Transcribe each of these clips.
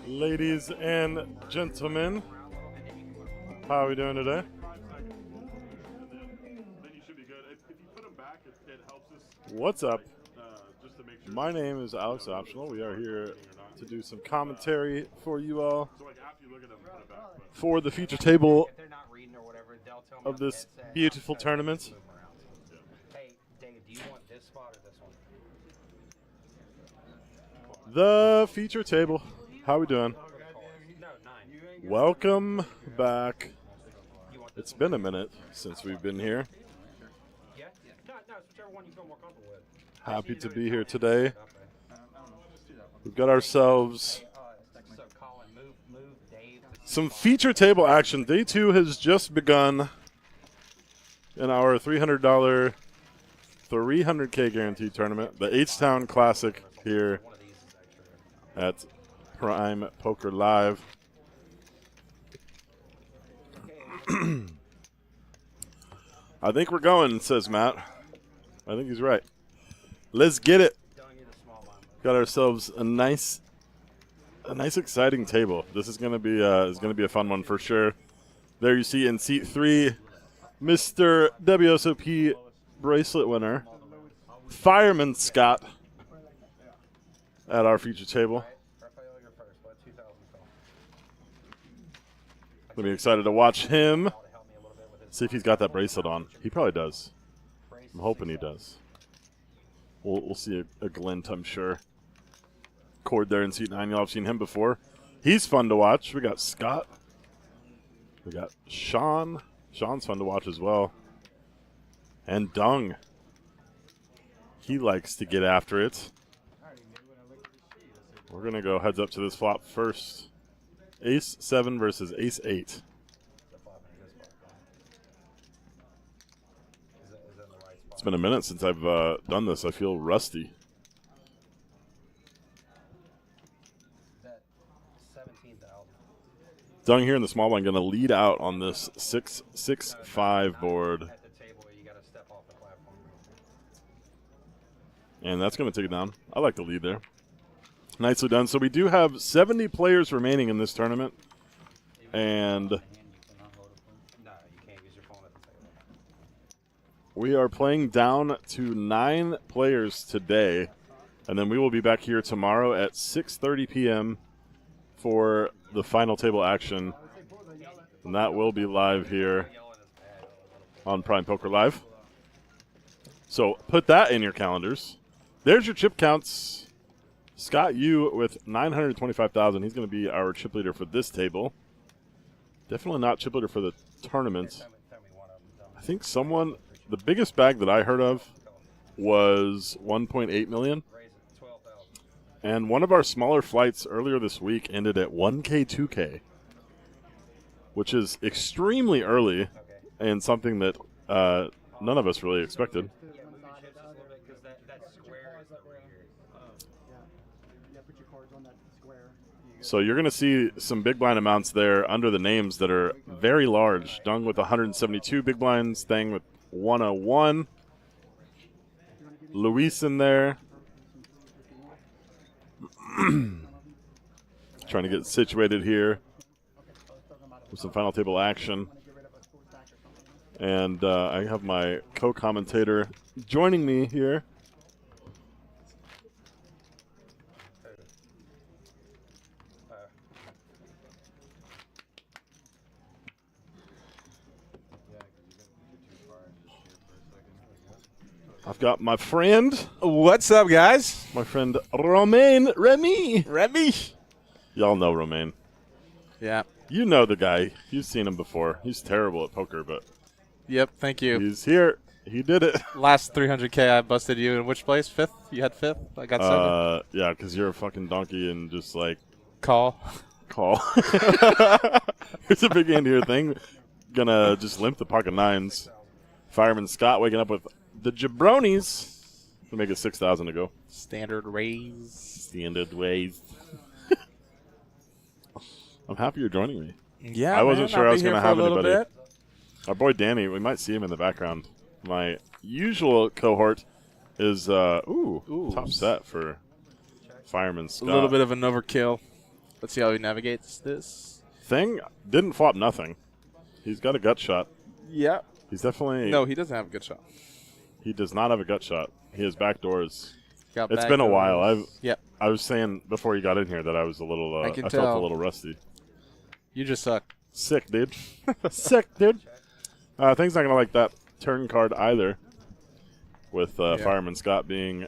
Ladies and gentlemen, how are we doing today? What's up? My name is Alex Optional. We are here to do some commentary for you all for the feature table of this beautiful tournament. Hey, Dave, do you want this spot or this one? The feature table. How we doing? Welcome back. It's been a minute since we've been here. Yeah? No, it's whichever one you feel more comfortable with. Happy to be here today. We've got ourselves So, Colin, move Dave. some feature table action. Day 2 has just begun in our $300 300K guaranteed tournament, the H-Town Classic here at Prime Poker Live. I think we're going, says Matt. I think he's right. Let's get it. Got ourselves a nice exciting table. This is gonna be a fun one for sure. There you see in seat 3, Mr. WSOP bracelet winner, Fireman Scott, at our feature table. Gonna be excited to watch him. See if he's got that bracelet on. He probably does. I'm hoping he does. We'll see a glint, I'm sure. Cord there in seat 9. Y'all have seen him before. He's fun to watch. We got Scott. We got Sean. Sean's fun to watch as well. And Dung. He likes to get after it. We're going to go heads up to this flop first. Ace 7 versus Ace 8. It's been a minute since I've done this. I feel rusty. Dung here in the small blind going to lead out on this 6-6-5 board. And that's going to take it down. I like the lead there. Nicely done. So we do have 70 players remaining in this tournament. And we are playing down to 9 players today. And then we will be back here tomorrow at 6:30 p.m. for the final table action. And that will be live here on Prime Poker Live. So put that in your calendars. There's your chip counts. Scott Yu with 925,000. He's going to be our chip leader for this table. Definitely not chip leader for the tournament. I think the biggest bag that I heard of was 1.8 million. And one of our smaller flights earlier this week ended at 1K, 2K, which is extremely early and something that none of us really expected. So you're going to see some big blind amounts there under the names that are very large. Dung with 172 big blinds, Thang with 101. Luis in there. Trying to get situated here with some final table action. And I have my co-commentator joining me here. I've got my friend. What's up, guys? My friend Remy. Remy. Y'all know Romain. Yeah. You know the guy. You've seen him before. He's terrible at poker, but Yep, thank you. he's here. He did it. Last 300K, I busted you in which place? 5th? You had 5th? I got 7th. Yeah, because you're a fucking donkey and just like Call. Here's a big hand here thing. Gonna just limp the pocket 9s. Fireman Scott waking up with the jabronis. Gonna make it 6,000 to go. Standard raise. Standard ways. I'm happy you're joining me. Yeah, I wasn't sure I was going to have anybody. Bit. Our boy Danny, we might see him in the background. My usual cohort is top set for Fireman A Scott. little bit of an overkill. Let's see how he navigates this. Thing didn't flop nothing. He's got a gut shot. Yeah. He's definitely. No, he doesn't have a good shot. He does not have a gut shot. He has back doors. Got It's back been a doors. while. Yep. I was saying before you got in here that I was a little. I can felt tell. a little rusty. You just suck. Sick, dude. Sick, dude. Thing's not gonna like that turn card either. With Fireman Scott being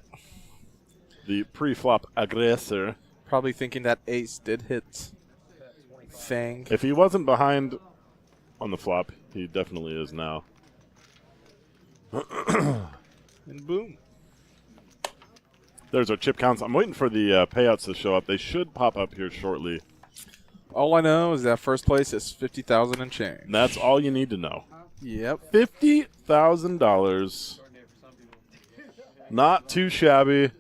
the pre-flop aggressor. Probably thinking that ace did hit Thing. If he wasn't behind on the flop, he definitely is now. And boom. There's our chip counts. I'm waiting for the payouts to show up. They should pop up here shortly. All I know is that first place is 50,000 and change. And that's all you need to know. Yep. $50,000. Not too shabby.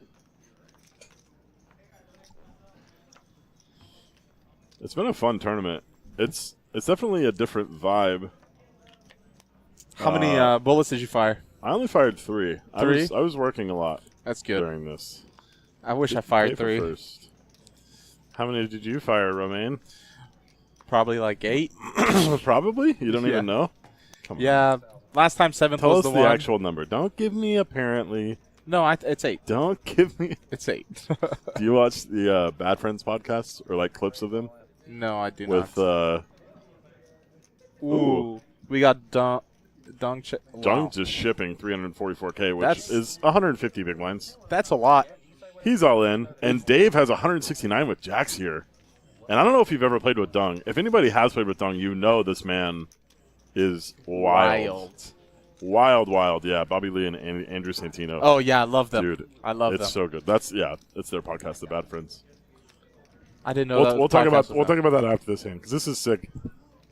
It's been a fun tournament. It's definitely a different vibe. How many bullets did you fire? I only fired 3. 3? I was working a lot That's good. during this. I wish I fired Paper 3. First. How many did you fire, Romaine? Probably like 8. Probably? You don't Yeah. even know? Come on. Yeah. Last time 7th Tell was us the the one. actual number. Don't give me apparently. No, it's 8. Don't give me. It's 8. Do you watch the Bad Friends podcast or like clips of them? No, I do With not. Ooh. We got Dong. Wow. Jung's just shipping 344K, which That's- is 150 big blinds. That's a lot. He's all in, and Dave has 169 with jacks here. And I don't know if you've ever played with Dung. If anybody has played with Dung, you know this man is wild. Wild, yeah. Bobby Lee and Andrew Santino. Oh, yeah, I love them. Dude, I love them. it's so good. It's their podcast, The Bad Friends. I didn't know that. We'll talk about that after this hand because this is sick.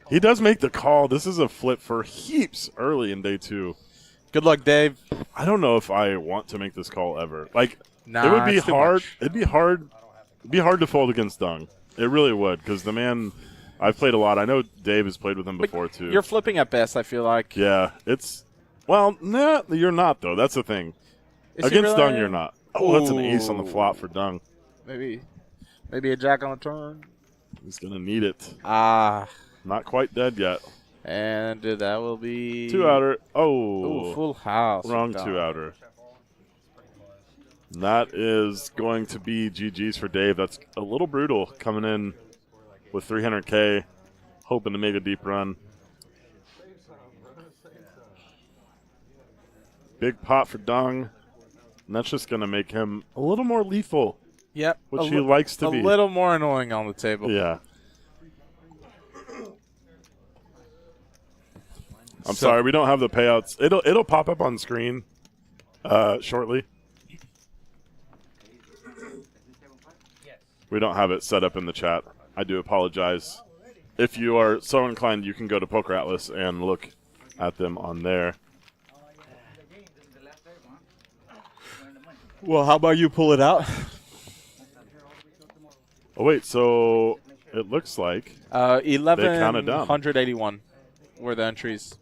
He does make the call. This is a flip for heaps early in day 2. Good luck, Dave. I don't know if I want to make this call ever. Like, Nah, it would be it's too hard. much. It'd be hard. It'd be hard to fold against Dung. It really would because the man. I've played a lot. I know Dave has played with him before too. You're flipping at best, I feel like. Yeah, it's. Well, nah, you're not though. That's the thing. Is he Against really? Dung, you're not. Oh, that's an ace on the flop for Dung. Maybe a jack on the turn. He's gonna need it. Ah. Not quite dead yet. And that will be 2-outer. Ooh, Oh, full house. wrong Done. 2-outer. That is going to be GG's for Dave. That's a little brutal coming in with 300K, hoping to make a deep run. Big pot for Dung, and that's just going to make him a little more lethal, Yep. which he likes to be. A little more annoying on the table. Yeah. I'm sorry, we don't have the payouts. It'll pop up on screen shortly. We don't have it set up in the chat. I do apologize. If you are so inclined, you can go to Poker Atlas and look at them on there. Well, how about you pull it out? Oh, wait, so it looks like 1181 were the entries.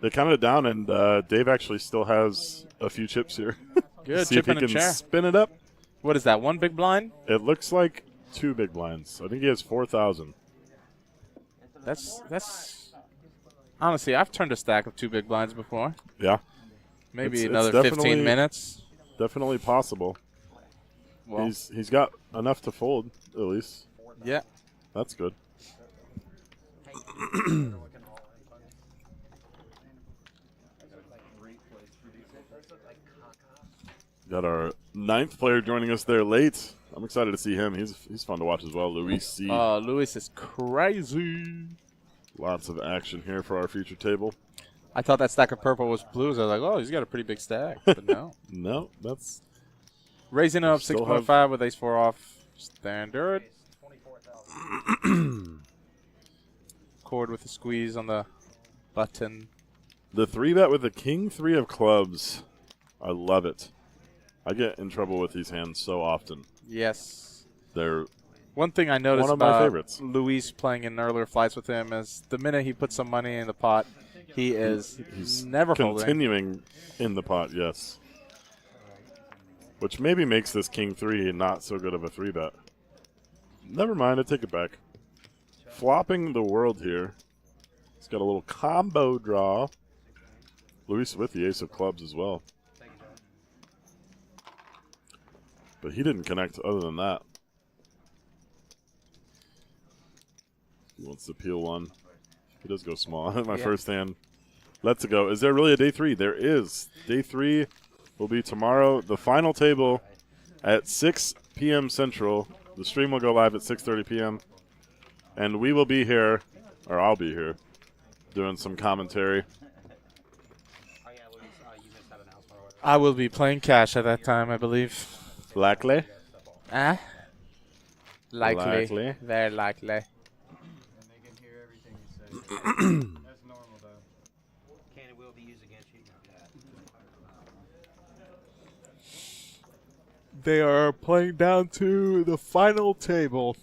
they counted it down, and Dave actually still has a few chips here. Good, See chip if he in a can chair. spin it up. What is that, one big blind? It looks like 2 big blinds. I think he has 4,000. That's honestly, I've turned a stack of 2 big blinds before. Yeah, Maybe It's another definitely- 15 minutes. definitely possible. Well, He's got enough to fold, at least. yeah. That's good. Got our 9th player joining us there late. I'm excited to see him. He's fun to watch as well. Luis C. Luis is crazy. Lots of action here for our future table. I thought that stack of purple was blues. I was like, oh, he's got a pretty big stack. But no. No, that's Raising up Still 6.5 with ace 4 off. Standard. Chord with a squeeze on the button. the 3-bet with the king 3 of clubs. I love it. I get in trouble with these hands so often. Yes. They're One thing I noticed One of my about favorites. Luis playing in earlier flights with him is the minute he puts some money in the pot, he is he's never folding. continuing in the pot, yes. which maybe makes this king 3 not so good of a 3-bet. Never mind, I take it back. Flopping the world here. He's got a little combo draw. Luis with the ace of clubs as well. But he didn't connect other than that. He wants to peel one. He does go small. My first hand. Let's go. Is there really a day 3? There is. Day 3 will be tomorrow. The final table at 6 p.m. Central. The stream will go live at 6:30 p.m. And we will be here, or I'll be here, doing some commentary. I will be playing cash at that time, I believe. Likely. Likely. Very likely. And they can hear everything you say. That's normal, though. Can and will be used against you. They are playing down to the final table,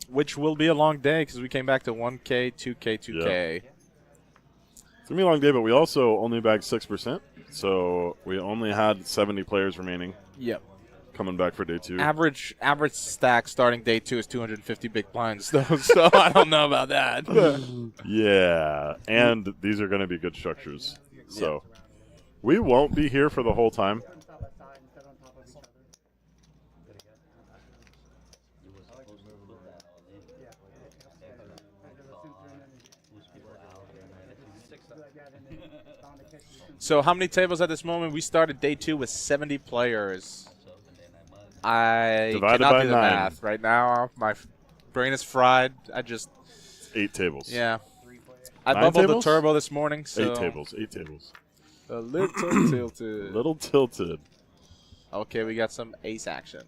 which will be a long day because we came back to 1K, 2K, 2K. Yeah. It's going to be a long day, but we also only bagged 6%. So we only had 70 players remaining. Yep. Coming back for day 2. Average stack starting day 2 is 250 big blinds, though, so I don't know about that. Yeah, and these are going to be good structures. So we won't be here for the whole time. So how many tables at this moment? We started day 2 with 70 players. I Divided cannot by do the 9. math right now. My brain is fried. I just 8 tables. yeah. I 9 bubbled tables? the turbo this morning. So 8 tables. 8 tables. A little tilted. Little tilted. Okay, we got some ace action.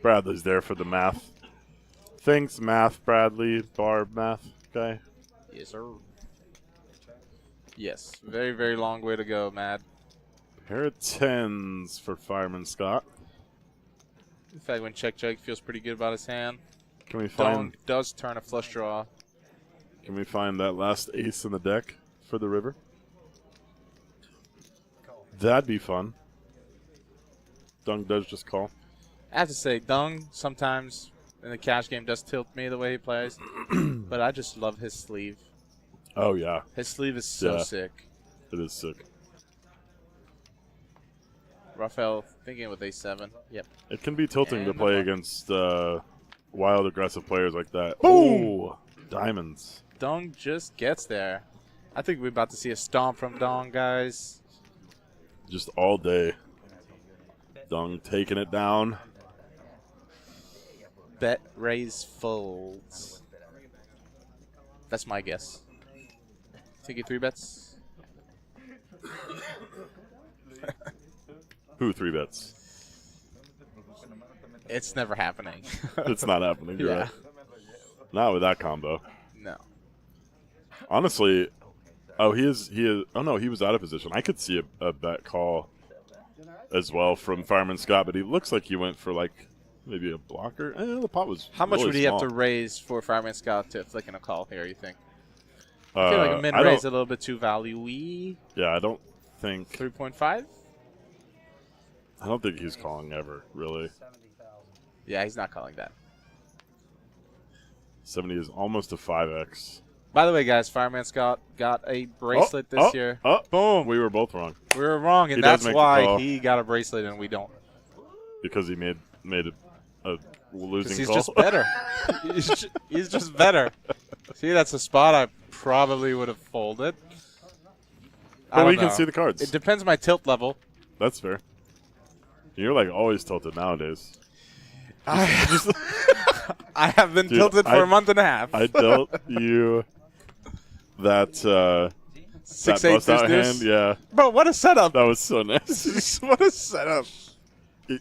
Bradley's there for the math. Thanks, math, Bradley, Barb, math guy. Yes, sir. Yes. Very, very long way to go, Mad. Pair of 10s for Fireman Scott. In fact, when check, feels pretty good about his hand. Can we find? Dong does turn a flush draw. Can we find that last ace in the deck for the river? That'd be fun. Dung does just call. I have to say, Dung sometimes in the cash game does tilt me the way he plays, but I just love his sleeve. Oh yeah, His sleeve is so Yeah. sick. it is sick. Raphael thinking with A7. Yep. It can be tilting to And play the against wild, aggressive players like that. Boom! Diamonds. Dung just gets there. I think we're about to see a stomp from Dung, guys. Just all day. Dung taking it down. Bet, raise, folds. That's my guess. Take it 3 bets. Who 3 bets? It's never happening. It's not happening. You're Yeah. right. Not with that combo. No. Honestly, he is. Oh no, he was out of position. I could see a bet call as well from Fireman Scott, but he looks like he went for like maybe a blocker. The pot was. How much really would he small. have to raise for Fireman Scott to flick in a call here, you think? I feel like a min I raise don't- a little bit too value-y. Yeah, I don't think 3.5? he's calling ever really. Yeah, he's not calling that. 70 is almost a 5x. By the way, guys, Fireman Scott got a bracelet this year. Boom! We were both wrong We were wrong, and He does that's make the why call. he got a bracelet and we don't. because he made a losing He's call. just better. he's just better. See, that's a spot I probably would have folded. But we can see the cards. It depends on my tilt level. That's fair. You're like always tilted nowadays. I have been Dude, tilted for a month and a half. I dealt you that 6-8 that bust out deuce. hand. Yeah, Bro, what a setup. that was so nice. What a setup.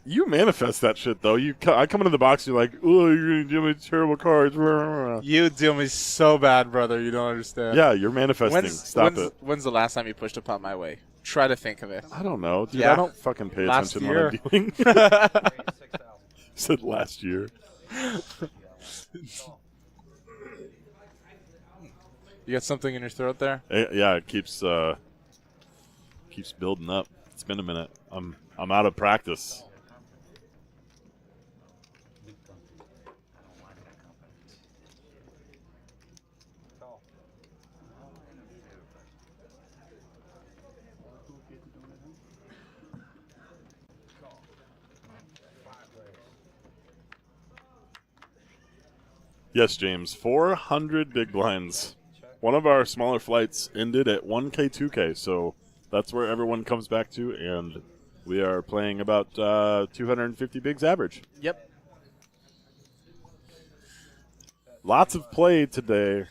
You manifest that shit though. I come into the box. You're like, oh, you're gonna give me terrible cards. You deal me so bad, brother. You don't understand. Yeah, you're manifesting. Stop it. When's the last time you pushed a pot my way? Try to think of it. I don't know, dude. Yeah. I don't fucking pay Last attention year. when I'm dealing. Said last year. You got something in your throat there? Yeah, it keeps building up. It's been a minute. I'm out of practice. Yes, James. 400 big blinds. One of our smaller flights ended at 1K, 2K, so that's where everyone comes back to, and we are playing about 250 bigs average. Yep. Lots of play today.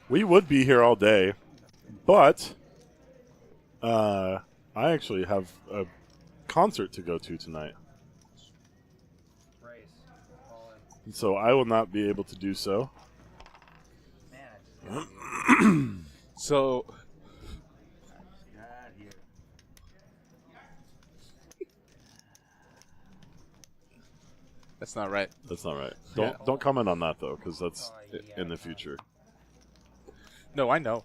We would be here all day, but I actually have a concert to go to tonight. So I will not be able to do so. So that's not right. That's not right. Don't comment on that though, because that's in the future. No, I know.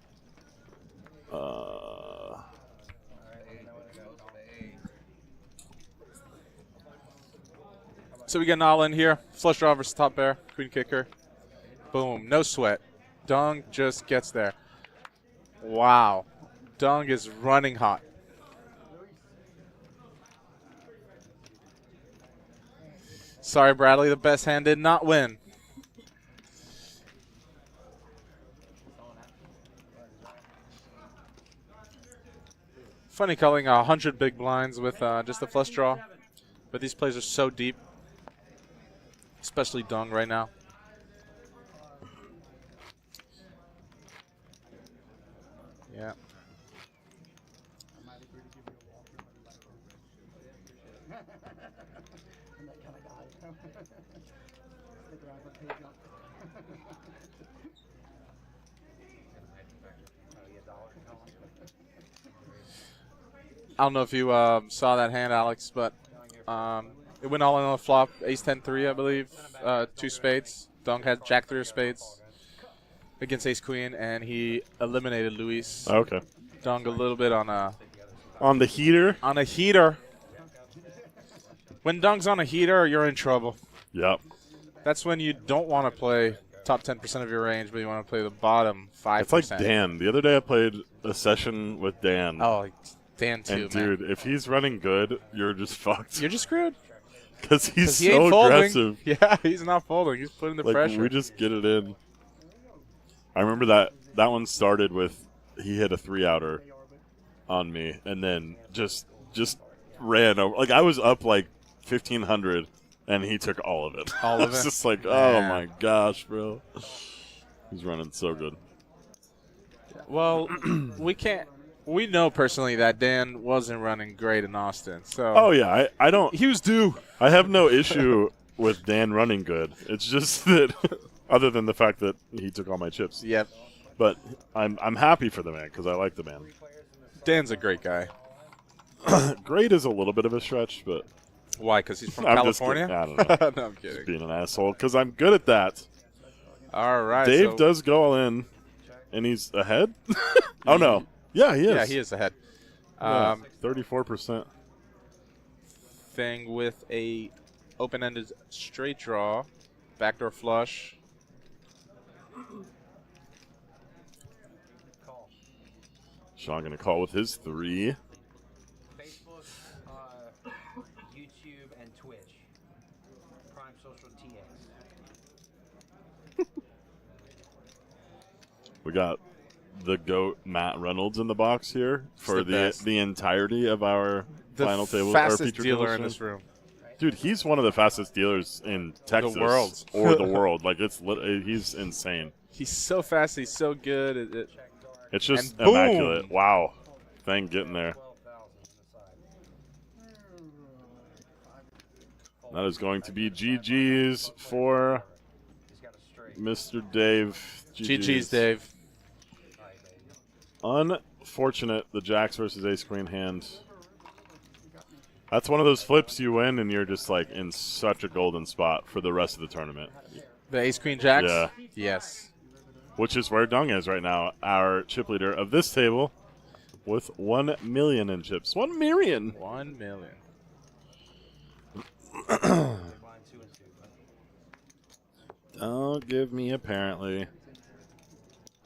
So we get an all in here. Flush draw versus top pair. Queen kicker. Boom. No sweat. Dung just gets there. Wow. Dung is running hot. Sorry, Bradley. The best hand did not win. Funny calling 100 big blinds with just a flush draw. But these plays are so deep. Especially Dung right now. Yeah. I don't know if you saw that hand, Alex, but it went all in on the flop. Ace 10-3, I believe. 2 spades. Dung had Jack 3 of spades against Ace Queen, and he eliminated Luis. Okay. Dung a little bit on the heater. On a heater. When Dung's on a heater, you're in trouble. Yep. That's when you don't want to play top 10% of your range, but you want to play the bottom 5%. It's like Dan. The other day I played a session with Dan. Oh, Dan too, and dude, if he's running good, you're just fucked. You're just screwed. Because he's he so ain't folding. aggressive. Yeah, he's not folding. He's putting the pressure. We just get it in. I remember that one started with he hit a 3-outer on me, and then just ran over. Like, I was up like 1,500, and he took all of it. All of It's it? just like, oh my gosh, bro. He's running so good. Well, we know personally that Dan wasn't running great in Austin. So. Oh yeah, I don't. He was due. I have no issue with Dan running good. It's just that, other than the fact that he took all my chips. Yep. But I'm happy for the man because I like the man. Dan's a great guy. Great is a little bit of a stretch, but why? Because he's from I'm California? Just kidding. I don't know. No, I'm kidding. Just being an asshole because I'm good at that. All right. Dave does go all in, and he's ahead. Oh no. Yeah, he is. Yeah, he is ahead. 34%. Thing with a open-ended straight draw, backdoor flush. Sean going to call with his 3. Facebook, YouTube, and Twitch. Prime Social TX. We got the GOAT Matt Reynolds in the box here for the entirety of our final table. Fastest dealer in this room. Dude, he's one of the fastest dealers in Texas. The world. Or the world. Like, he's insane. He's so fast. He's so good. It's just and boom. immaculate. Wow. Thing getting there. That is going to be GG's for Mr. Dave. GG's, Dave. Unfortunate, the Jacks versus Ace Queen hand. That's one of those flips you win, and you're just like in such a golden spot for the rest of the tournament. The Ace Queen Jacks? Yeah. Yes. which is where Dung is right now, our chip leader of this table with 1 million in chips. 1 million. 1 million. Don't give me apparently.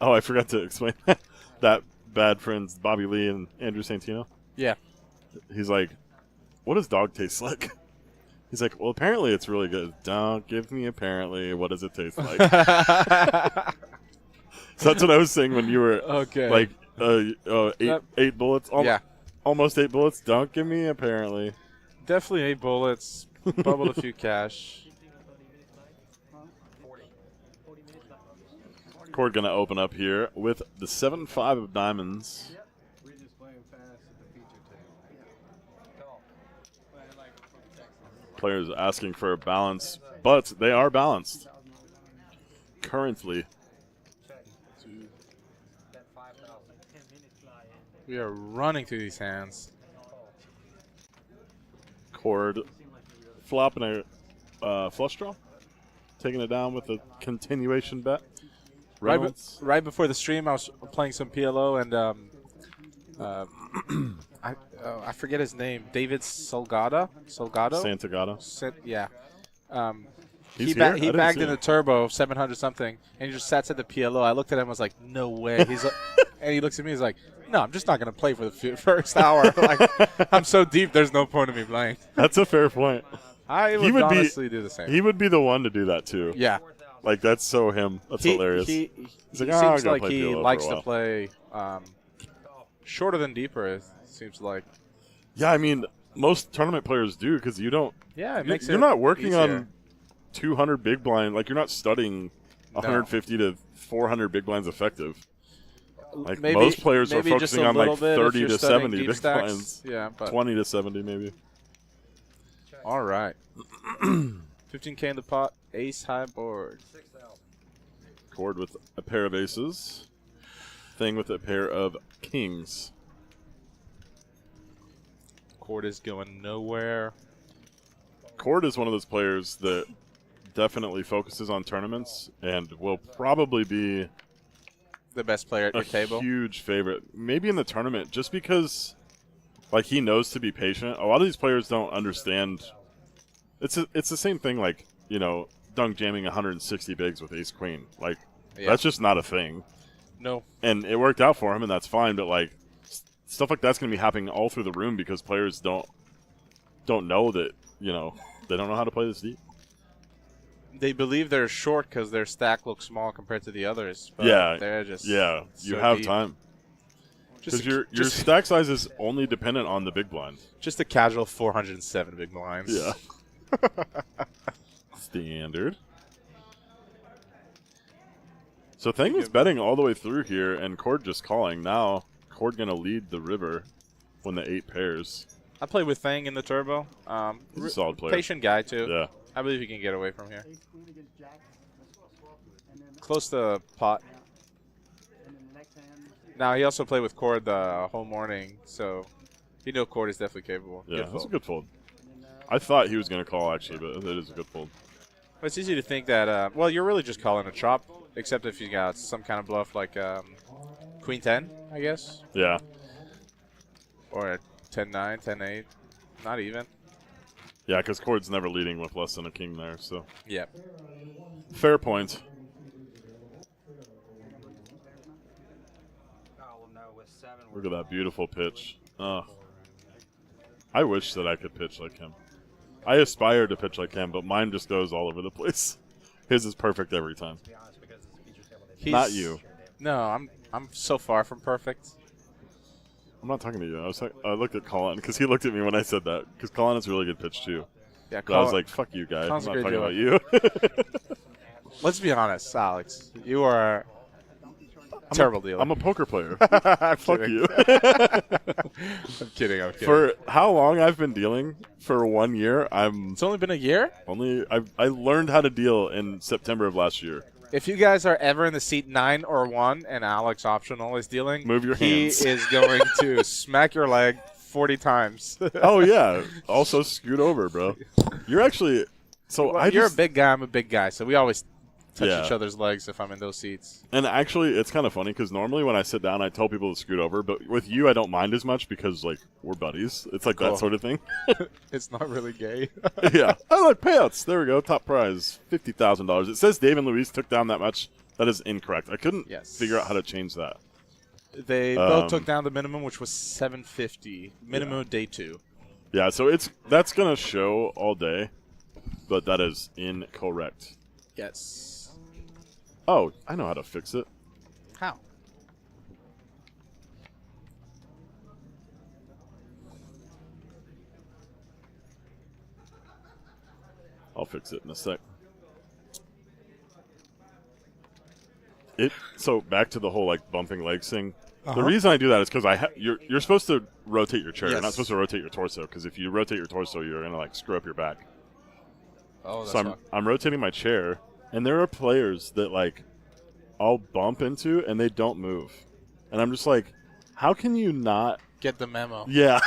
Oh, I forgot to explain that bad friends Bobby Lee and Andrew Santino. Yeah. He's like, what does dog taste like? He's like, well, apparently it's really good. Don't give me apparently. What does it taste like? So that's what I was saying when you were like eight bullets. Yeah. Almost 8 bullets. Don't give me apparently. Definitely 8 bullets. Bubbled a few cash. Cord going to open up here with the 7-5 of diamonds. We're just playing fast at the feature table. Players asking for a balance, but they are balanced currently. We are running through these hands. Cord flopping a flush draw, taking it down with a continuation bet. Right before the stream, I was playing some PLO, and I forget his name. David Salgado? Santagato. Yeah. He's He here? I he didn't bagged see in the him. turbo 700 something, and he just sat at the PLO. I looked at him, and was like, "No way." He's like, and he looks at me, he's like, "No, I'm just not going to play for the first hour. Like, I'm so deep, there's no point in me playing." That's a fair point. I He would would be- honestly do the same. He would be the one to do that too. Yeah. Like that's so him. That's hilarious. He He's like, "Oh, I'll seems go like play he PLO for a likes to while." play shorter than deeper. It seems like. Yeah, I mean, most tournament players do because you don't. Yeah, it you- makes You're it not working easier. on 200 big blind. Like you're not studying 150 to 400 big blinds effective. Like Maybe- most players are maybe just focusing a on like little bit if 30 you're to studying 70 deep big stacks. blinds. Yeah, but 20 to 70 maybe. all right. 15K in the pot. Ace high board. Cord with a pair of aces. Thing with a pair of kings. Cord is going nowhere. Cord is one of those players that definitely focuses on tournaments and will probably be The best player at a your table. huge favorite. Maybe in the tournament, just because like he knows to be patient. A lot of these players don't understand. It's the same thing like, you know, Dunk jamming 160 bigs with ace queen. Like Yeah. that's just not a thing. No. And it worked out for him and that's fine, but like stuff like that's going to be happening all through the room because players don't know that, you know, they don't know how to play this deep. They believe they're short because their stack looks small compared to the others. But Yeah. they're just Yeah, you so have deep. time. Just Because a, your just, stack size is only dependent on the big blind. just a casual 407 big blinds. Yeah. Standard. So Thang was betting all the way through here, and Cord just calling. Now, Cord going to lead the river when the 8 pairs. I played with Thang in the turbo. He's a solid player. Patient guy, too. Yeah. I believe he can get away from here. Close to pot. Now, he also played with Cord the whole morning, so he knew Cord is definitely capable. Yeah, Good that's a fold. good fold. I thought he was going to call, actually, but it is a good fold. But it's easy to think that, well, you're really just calling a chop, except if you got some kind of bluff like Queen 10, I guess, Yeah. or 10-9, 10-8, not even. Yeah, because Cord's never leading with less than a king there, so. Yeah. Fair point. Look at that beautiful pitch. I wish that I could pitch like him. I aspire to pitch like him, but mine just goes all over the place. His is perfect every time. Not you. No, I'm so far from perfect. I'm not talking to you. I looked at Colin because he looked at me when I said that. Because Colin has a really good pitch too. Yeah, But I was like, "Fuck you, guy. I'm not Colin's a talking great about you." let's be honest, Alex. You are a terrible dealer. I'm a poker player. I'm Fuck kidding. you. I'm kidding. I'm kidding. For how long I've been dealing? For 1 year. It's only been a year. I learned how to deal in September of last year. If you guys are ever in the seat 9 or 1 and Alex optional is dealing, Move your hands. He is going to smack your leg 40 times. Oh yeah. Also scoot over, bro. You're actually. So Well, I you're just, a big guy. I'm a big guy, so we always touch Yeah. each other's legs if I'm in those seats. And actually, it's kind of funny because normally when I sit down, I tell people to scoot over. But with you, I don't mind as much because, like, we're buddies. It's like Cool. that sort of thing. It's not really gay. Yeah. I like payouts. There we go. Top prize, $50,000. It says Dave and Luis took down that much. That is incorrect. I couldn't figure out how to change that. They both took down the minimum, which was $750 minimum day 2. Yeah, so that's going to show all day, but that is incorrect. Yes. Oh, I know how to fix it. How? I'll fix it in a sec. So back to the whole like bumping legs thing. The reason I do that is because you're supposed to rotate your chair. You're not supposed to rotate your torso because if you rotate your torso, you're gonna like screw up your back. Oh, that's So I'm rotating my chair, and there are players that like I'll bump into and they don't move, and I'm just like, how can you not get the memo? Yeah.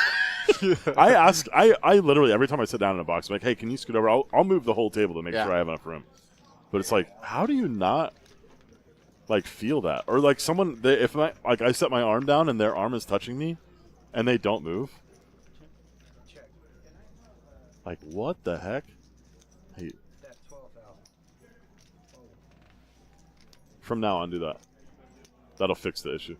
I literally every time I sit down in a box, I'm like, hey, can you scoot over? I'll move the whole table to make sure I have enough room. But it's like, how do you not like feel that? Or like someone, if I set my arm down and their arm is touching me, and they don't move. Like what the heck? Hey. From now on, do that. That'll fix the issue.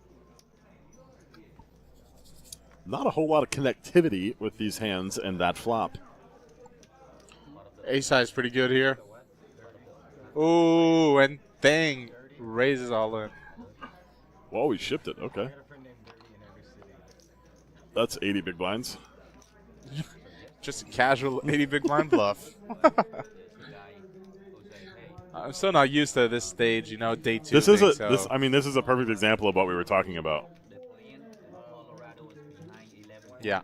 Not a whole lot of connectivity with these hands and that flop. Ace high is pretty good here. Ooh, and Thing raises all in. Well, we shipped it. Okay. That's 80 big blinds. Just a casual 80 big blind bluff. I'm still not used to this stage, you know, day 2. This is this is a perfect example of what we were talking about. Yeah.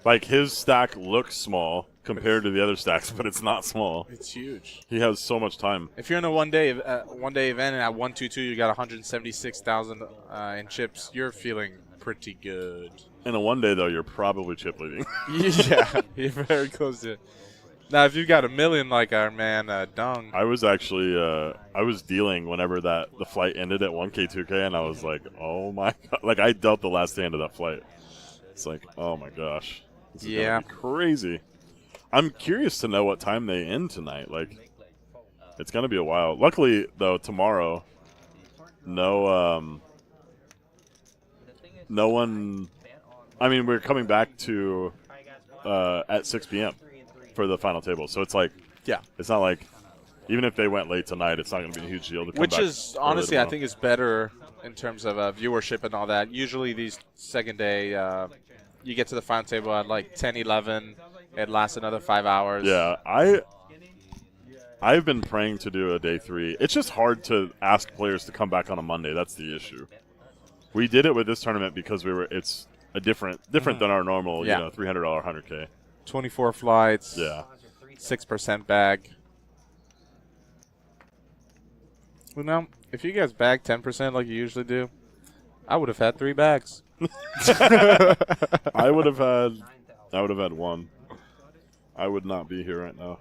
Like his stack looks small compared to the other stacks, but it's not small. It's huge. He has so much time. If you're in a one-day event and at 122 you got 176,000 in chips, you're feeling pretty good. In a one day though, you're probably chip leading. Yeah, you're very close to it. Now, if you got a million like our man Dung. I was actually I was dealing whenever the flight ended at 1K 2K, and I was like, oh my god! Like I dealt the last hand of that flight. It's like, oh my gosh, this is gonna be crazy. I'm curious to know what time they end tonight. Like, it's gonna be a while. Luckily, though, tomorrow, no one. I mean, we're coming back to at 6 p.m. for the final table, so it's like, it's not like even if they went late tonight, it's not going to be a huge deal to come Which back is honestly, I think, is better in terms of viewership and all that. Usually, these second day, you get to the final table at like 10, 11. It lasts another 5 hours. Yeah, I've been praying to do a day 3. It's just hard to ask players to come back on a Monday. That's the issue. We did it with this tournament because it's a different than our normal, $300 100K. 24 flights. Yeah. 6% bag. Well, now, if you guys bag 10% like you usually do, I would have had 3 bags. I would have had 1. I would not be here right now.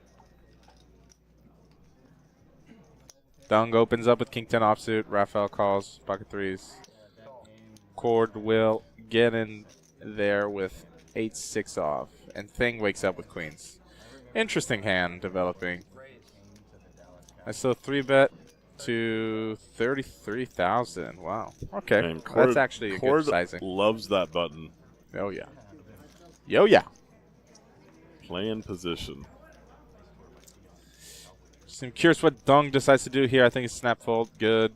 Dung opens up with King 10 offsuit. Raphael calls pocket 3s. Cord will get in there with 8-6 off. And Thing wakes up with queens. Interesting hand developing. I still 3-bet to 33,000. Wow. Okay. Man, Cord, that's actually a good sizing. Loves that button. Oh, yeah. Yo, yeah. Play in position. Just I'm curious what Dung decides to do here. I think it's snap fold. Good.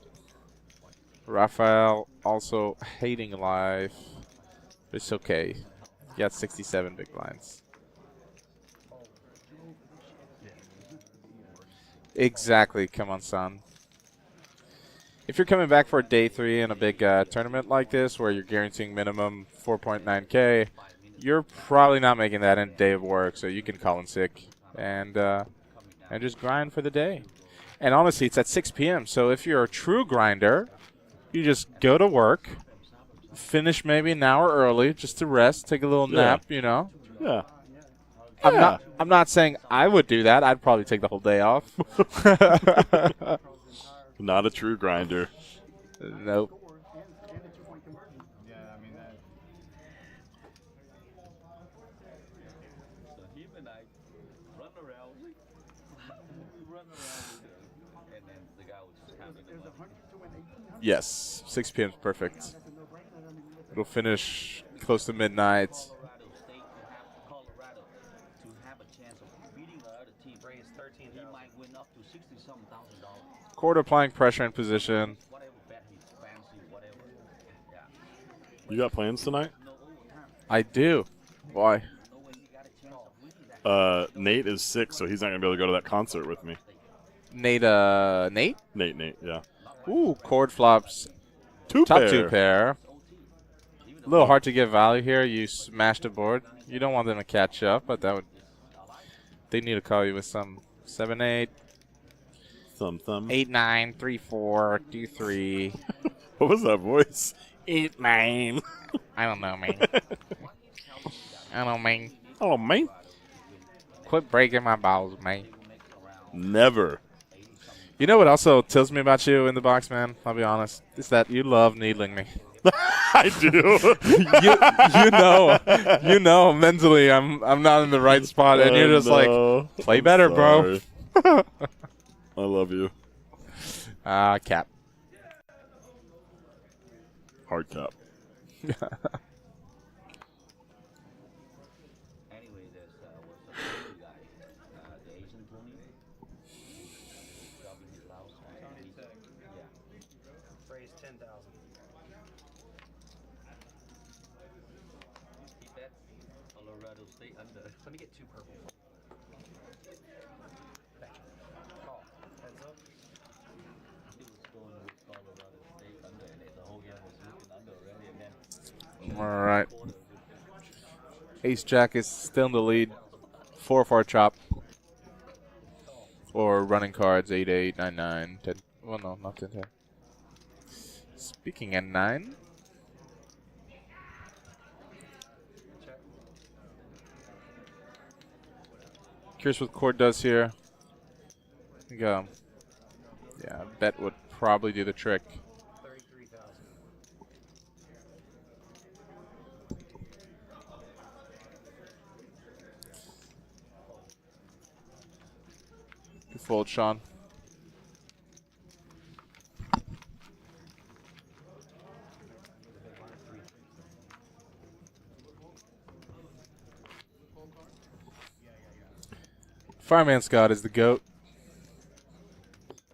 Raphael also hating life. But it's okay. He got 67 big blinds. Exactly. Come on, son. If you're coming back for a day 3 in a big tournament like this where you're guaranteeing minimum 4.9K, you're probably not making that in a day of work, so you can call in sick and just grind for the day. And honestly, it's at 6 p.m., so if you're a true grinder, you just go to work, finish maybe an hour early just to rest, take a little nap, you know. Yeah. I'm not saying I would do that. I'd probably take the whole day off. Not a true grinder. Nope. Yeah, I mean that. So him and I run around, we run around with him, and then the guy was just counting the money. Yes, 6 p.m. is perfect. It'll finish close to midnight. Colorado to have a chance of beating the other team. Raise 13. He might win up to $60,000. Court applying pressure in position. Whatever bet he fancy, whatever. Yeah. You got plans tonight? No overtime. I do. Why? No way he got a chance of winning that. Nate is sick, so he's not gonna be able to go to that concert with me. Nate? Nate, yeah. Ooh, cord flops. Top Top 2 pair. A little hard to get value here. You smashed the board. You don't want them to catch up, but that would. They need to call you with some 7-8, Thumb. 8-9, 3-4, 2-3. What was that voice? 8-9. I don't know, man. I don't mean. Oh man. Quit breaking my balls, man. Never. You know what also tells me about you in the box, man? I'll be honest. It's that you love needling me. I do. you know mentally I'm not in the right spot, and you're just like, play better, bro. I love you. Cap. Hard cap. Anyway, there's was a guy, the Asian Tony, jobbing his house. Yeah. Raise 10,000. He bet Colorado State under. Let me get 2 purple. Call. Heads up. He was going with Colorado State under, and the whole game was looking under already, and then All right. Ace Jack is still in the lead. 4 for a chop. Or running cards 8-8, 9-9, 10. Well, no, not 10-10. Speaking at 9. Check. Curious what Cord does here. I think, yeah, bet would probably do the trick. 33,000. Good fold, Sean. Fireman Scott is the GOAT.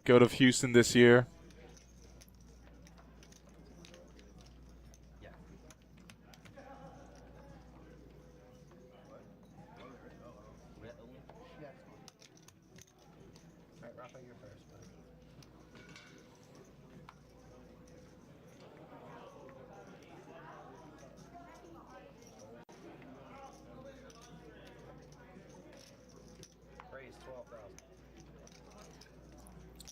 GOAT of Houston this year. All right, Rafa, you're first. Raise 12,000.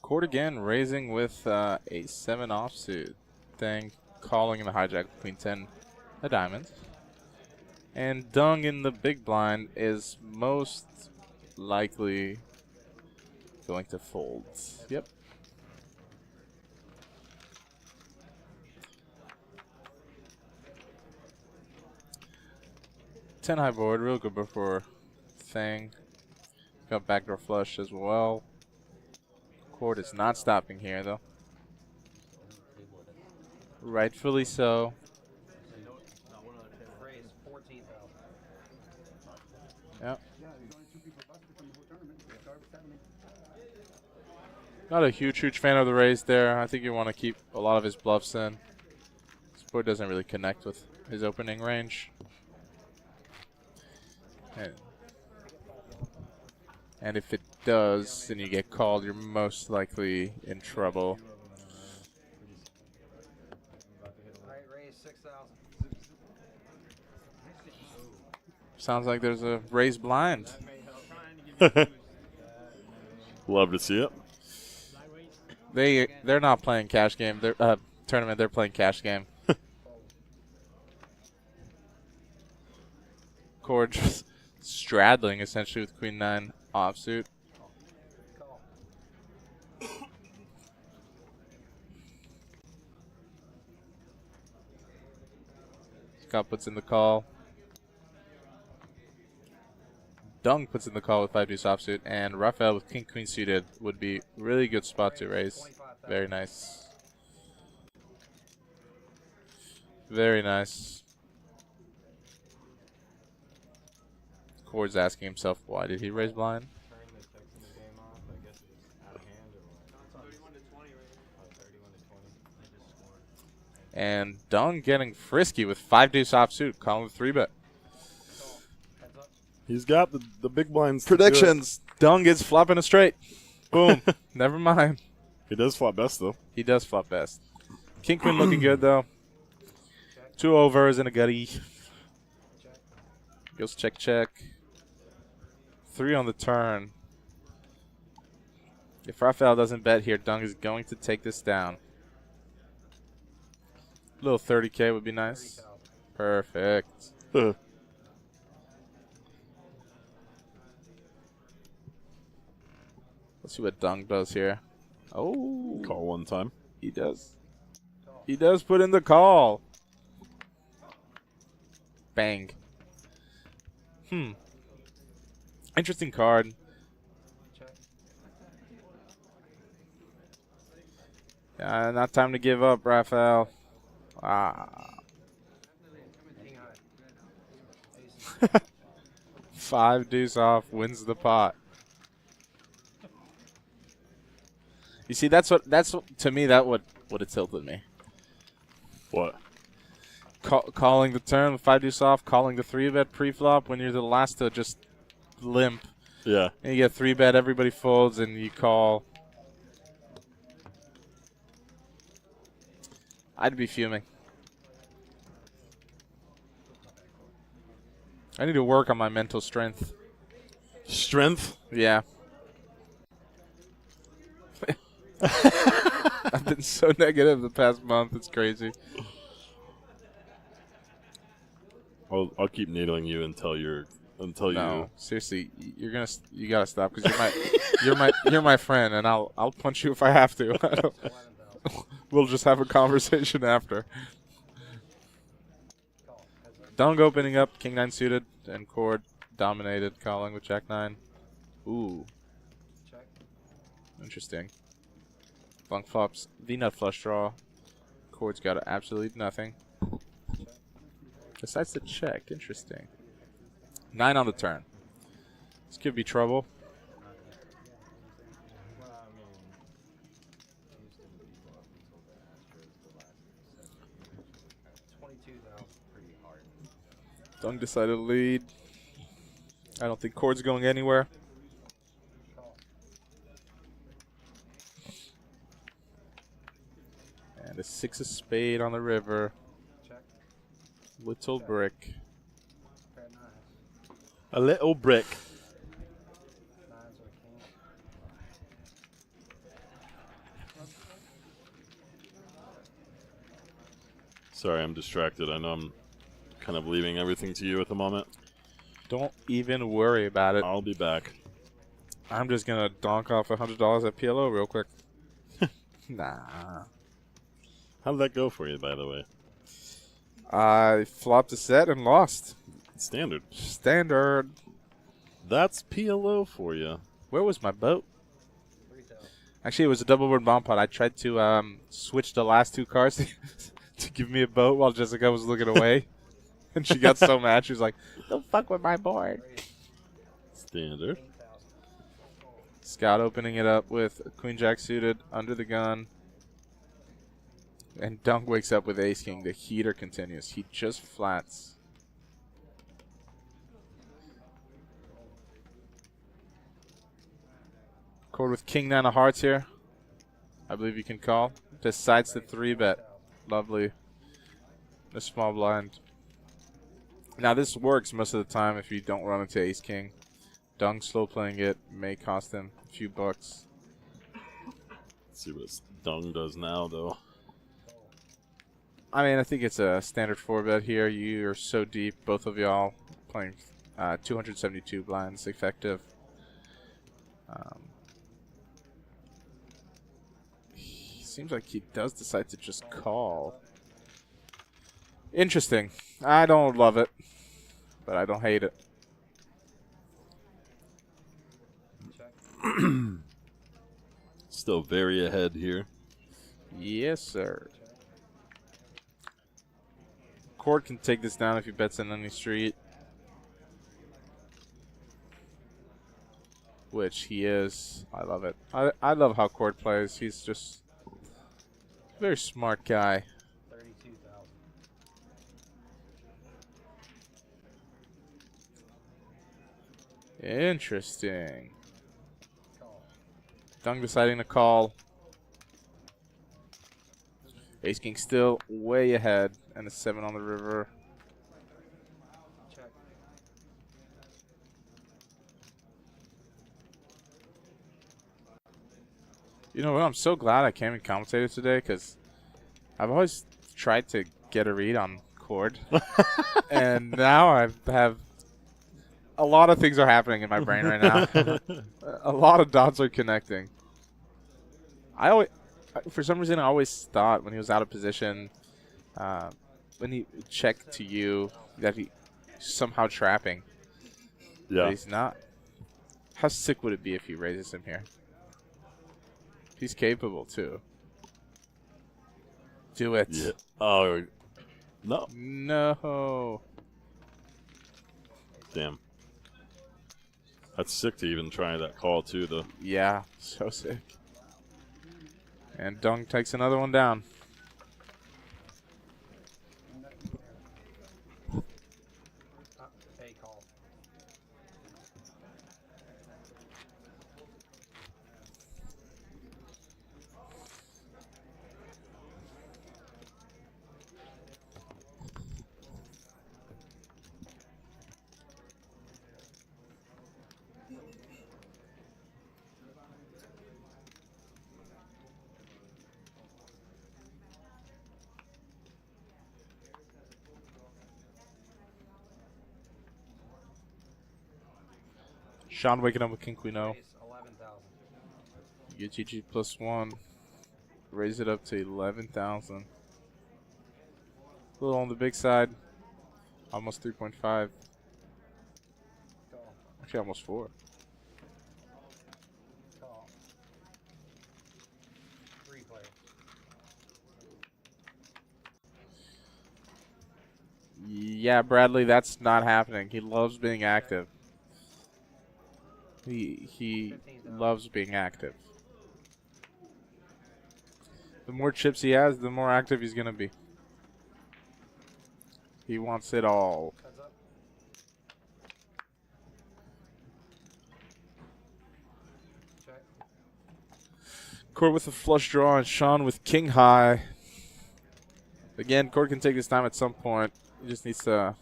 Cord again, raising with a 7 offsuit. Thing calling in the hijack queen 10, a diamond. And Dung in the big blind is most likely going to fold. Yep. Ten high board, real good before Thing. Got backdoor flush as well. Cord is not stopping here though. Rightfully so. Raise 14,000. Yep. Not a huge fan of the raise there. I think you want to keep a lot of his bluffs in. This board doesn't really connect with his opening range. And if it does, then you get called, you're most likely in trouble. All right, raise 6,000. Sounds like there's a raised blind. Love to see it. They're not playing cash game. They're tournament. They're playing cash game. Cord just straddling essentially with queen 9 offsuit. Call. Scott puts in the call. Dung puts in the call with 5 deuce offsuit, and Raphael with king queen suited would be really good spot to raise. Very nice. Very nice. Cord's asking himself, why did he raise blind? Turn the text in the game off. I guess it's out of hand or what? 31 to 20 right now. 31 to 20. I just scored. And Dung getting frisky with 5 deuce offsuit, calling the 3-bet. Heads up. He's got the big blinds. to do it. Predictions. Dung is flopping a straight. Boom. Never mind. He does flop best though. He does flop best. King queen looking good though. 2 overs and a gutty. Goes check check. 3 on the turn. If Raphael doesn't bet here, Dung is going to take this down. A little 30K would be nice. Perfect. Huh. Let's see what Dung does here. Oh, Call one time. he does. He does put in the call. Bang. Interesting card. Not time to give up, Raphael. Ah. Hang on. 5 deuce off wins the pot. You see, that's what to me that would have tilted me. What? Calling the turn with 5 deuce off, calling the 3-bet pre-flop when you're the last to just limp. Yeah. And you get 3-bet, everybody folds, and you call. I'd be fuming. I need to work on my mental strength. Strength. Yeah. I've been so negative the past month. It's crazy. I'll keep needling you until No, seriously, you gotta stop because you're my friend, and I'll punch you if I have to. We'll just have a conversation after. Dung opening up, king 9 suited, and Cord dominated, calling with jack 9. Ooh, interesting. Flunk flops, the nut flush draw. Cord's got absolutely nothing. Decides to check. Interesting. 9 on the turn. This could be trouble. Well, I mean, Houston people up until the last 22 though, pretty hard. Dung decided to lead. I don't think Cord's going anywhere. And a 6 of spade on the river. Check. Little brick. Pair nines. A little brick. Nines or king. Sorry, I'm distracted. I know I'm kind of leaving everything to you at the moment. Don't even worry about it. I'll be back. I'm just going to donk off $100 at PLO real quick. Nah. How'd that go for you, by the way? I flopped a set and lost. Standard. Standard. That's PLO for you. Where was my boat? 3,000. Actually, it was a double word bomb pot. I tried to switch the last 2 cards to give me a boat while Jessica was looking away. And she got so mad. She was like, don't fuck with my board. Standard. 8,000. Scott opening it up with Queen Jack suited under the gun. And Dunk wakes up with Ace King. The heater continues. He just flats. Cord with King 9 of hearts here. I believe you can call. Decides to 3-bet. Lovely. The small blind. Now this works most of the time if you don't run into Ace King. Dung slow playing it may cost him a few bucks. Let's see what Dung does now, though. I mean, I think it's a standard 4-bet here. You are so deep, both of y'all playing 272 blinds effective. Seems like he does decide to just call. Interesting. I don't love it, but I don't hate it. Check. Still very ahead here. Yes, sir. Cord can take this down if he bets in any street. Which he is. I love it. I love how Cord plays. He's just a very smart guy. 32,000. Interesting. Call. Dung deciding to call. Ace King still way ahead, and a 7 on the river. Check. You know what? I'm so glad I came and commentated today because I've always tried to get a read on Cord, and now I have a lot of things are happening in my brain right now. A lot of dots are connecting. I always, for some reason, I always thought when he was out of position, when he checked to you, that he somehow trapping. Yeah. But he's not. How sick would it be if he raises him here? He's capable too. Do it. Yeah. Oh, no. No. Damn. That's sick to even try that call, too, though. Yeah, so sick. And Dung takes another one down. A call. Sean waking up with King Queen O. Ace 11,000. UTG +1. Raise it up to 11,000. A little on the big side. Almost 3.5. Call. Actually, almost 4. Call. 3 player. Yeah, Bradley, that's not happening. He loves being active. He loves being active. The more chips he has, the more active he's going to be. He wants it all. Heads up. Check. Cord with a flush draw and Sean with king high. Again, Cord can take his time at some point. He just needs to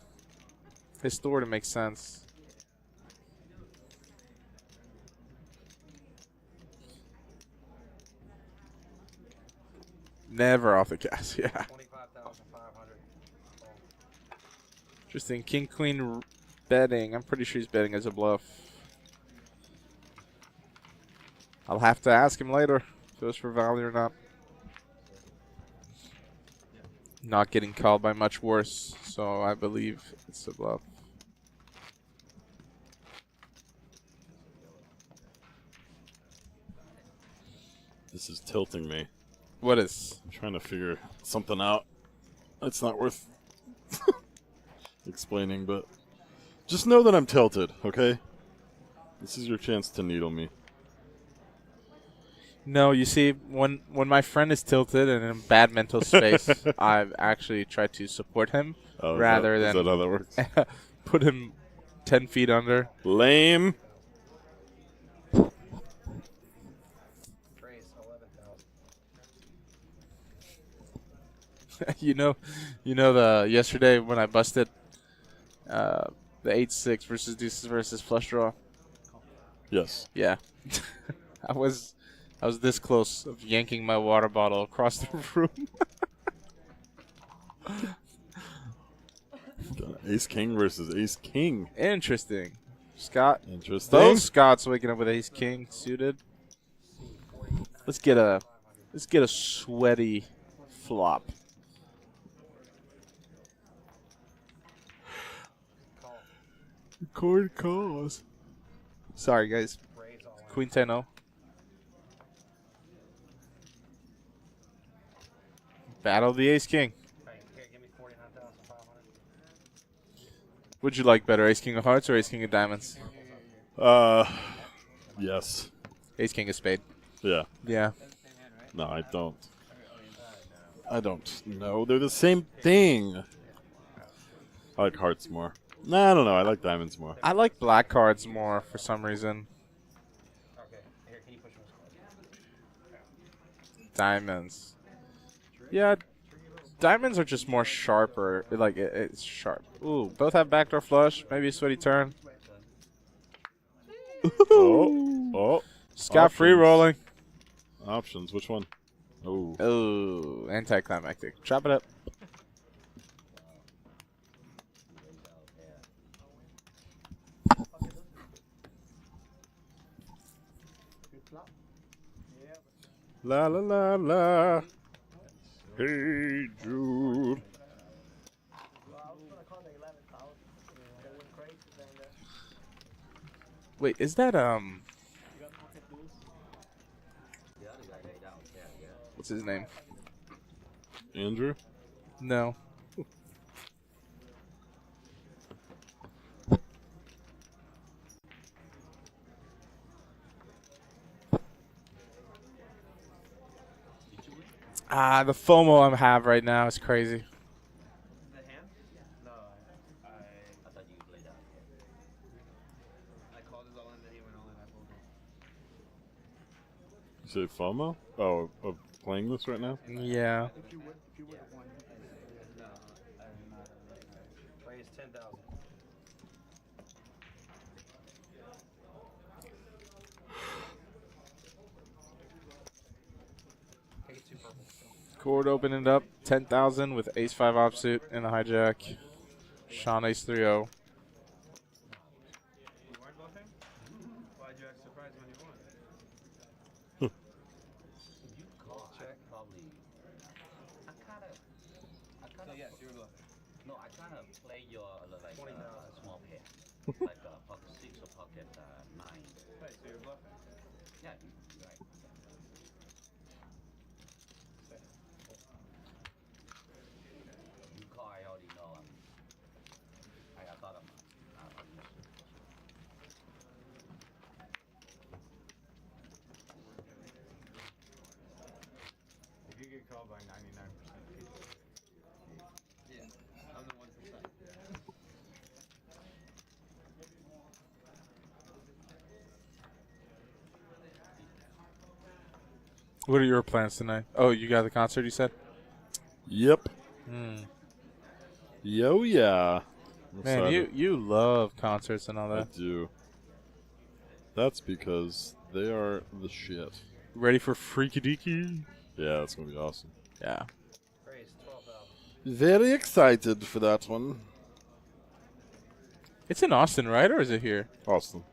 his story to make sense. Never off the gas, yeah. 25,500. Call. Interesting. King Queen betting. I'm pretty sure he's betting as a bluff. I'll have to ask him later if it was for value or not. Not getting called by much worse, so I believe it's a bluff. This is tilting me. What is? I'm trying to figure something out. It's not worth explaining, but just know that I'm tilted, okay? This is your chance to needle me. No, you see, when my friend is tilted and in a bad mental space, I've actually tried to support him Oh, rather is than that how that works? put him 10 feet under. Lame. Raise 11,000. you know the yesterday when I busted the 8-6 versus deuces versus flush draw. Yes. Yeah, I was this close of yanking my water bottle across the room. Ace King versus Ace King. Interesting, Scott. Interesting. Both Scots waking up with Ace King suited. Let's get a sweaty flop. Record calls. Sorry, guys. Raise all in. Queen 10-0. Battle of the Ace King. Right, here, give me 49,500. Would you like better, Ace King of Hearts or Ace King of Diamonds? Yes. Ace King of Spade. Yeah. Yeah. No, I don't. I don't know. They're the same thing. I like hearts more. Nah, I don't know. I like diamonds more. I like black cards more for some reason. Okay, here, can you push one? Diamonds. Yeah, diamonds are just more sharper. Like, it's sharp. Ooh, both have backdoor flush. Maybe a sweaty turn. Oh. Scott free Options. rolling. Options. Which one? Oh. Oh, anticlimactic. Chop it up. La la la la. Hey Jude. Wait, is that The other guy laid out. Yeah. what's his name? Andrew. No. The FOMO I have right now is crazy. The hand? No, I thought you laid out. called his all in, then he went all in. I pulled him. You say FOMO? Oh, of playing this right now? Yeah. No, I did not. Raise 10,000. Take it 2 purple. Cord opening up 10,000 with ace 5 offsuit and a hijack. Sean ace 3-0. You weren't bluffing? Why'd you act surprised when you won? If you call, check. Probably. I kind of. So yes, you were bluffing. No, I kind of play your like 20,000. small pair, like pocket 6 or pocket 9. Wait, so you're bluffing? Yeah, you're right. You call, I already know. I thought I'm If you get called by 99% people. Yeah, I'm the 1%. What are your plans tonight? Oh, you got the concert, you said? Yep. Hmm. Yo, yeah. I'm Man, excited. you love concerts and all I that. do. That's because they are the shit. Ready for Freaky Deaky? Yeah, that's gonna be awesome. Yeah. Raise 12,000. Very excited for that one. It's in Austin, right? Or is it here? Awesome.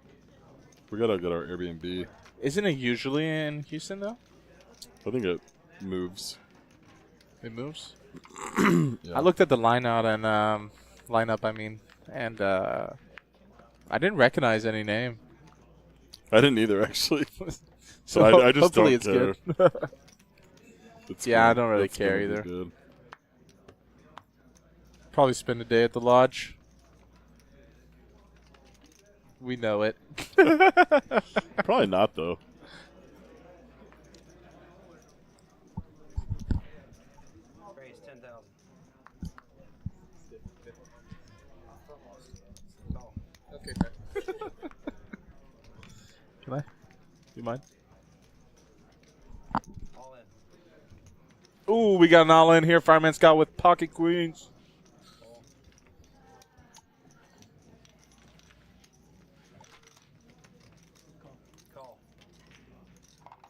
We gotta get our Airbnb. Isn't it usually in Houston, though? I think it moves. It moves? Yeah. I looked at the lineup and I didn't recognize any name. I didn't either, actually. So I just hopefully don't care. it's good. It's Yeah, I gonna- don't really it's care gonna be either. Good. Probably spend a day at the lodge. We know it. Probably not, though. Raise 10,000. Call. Okay. Can I? You mind? All in. Ooh, we got an all in here. Fireman Scott with pocket queens. Call.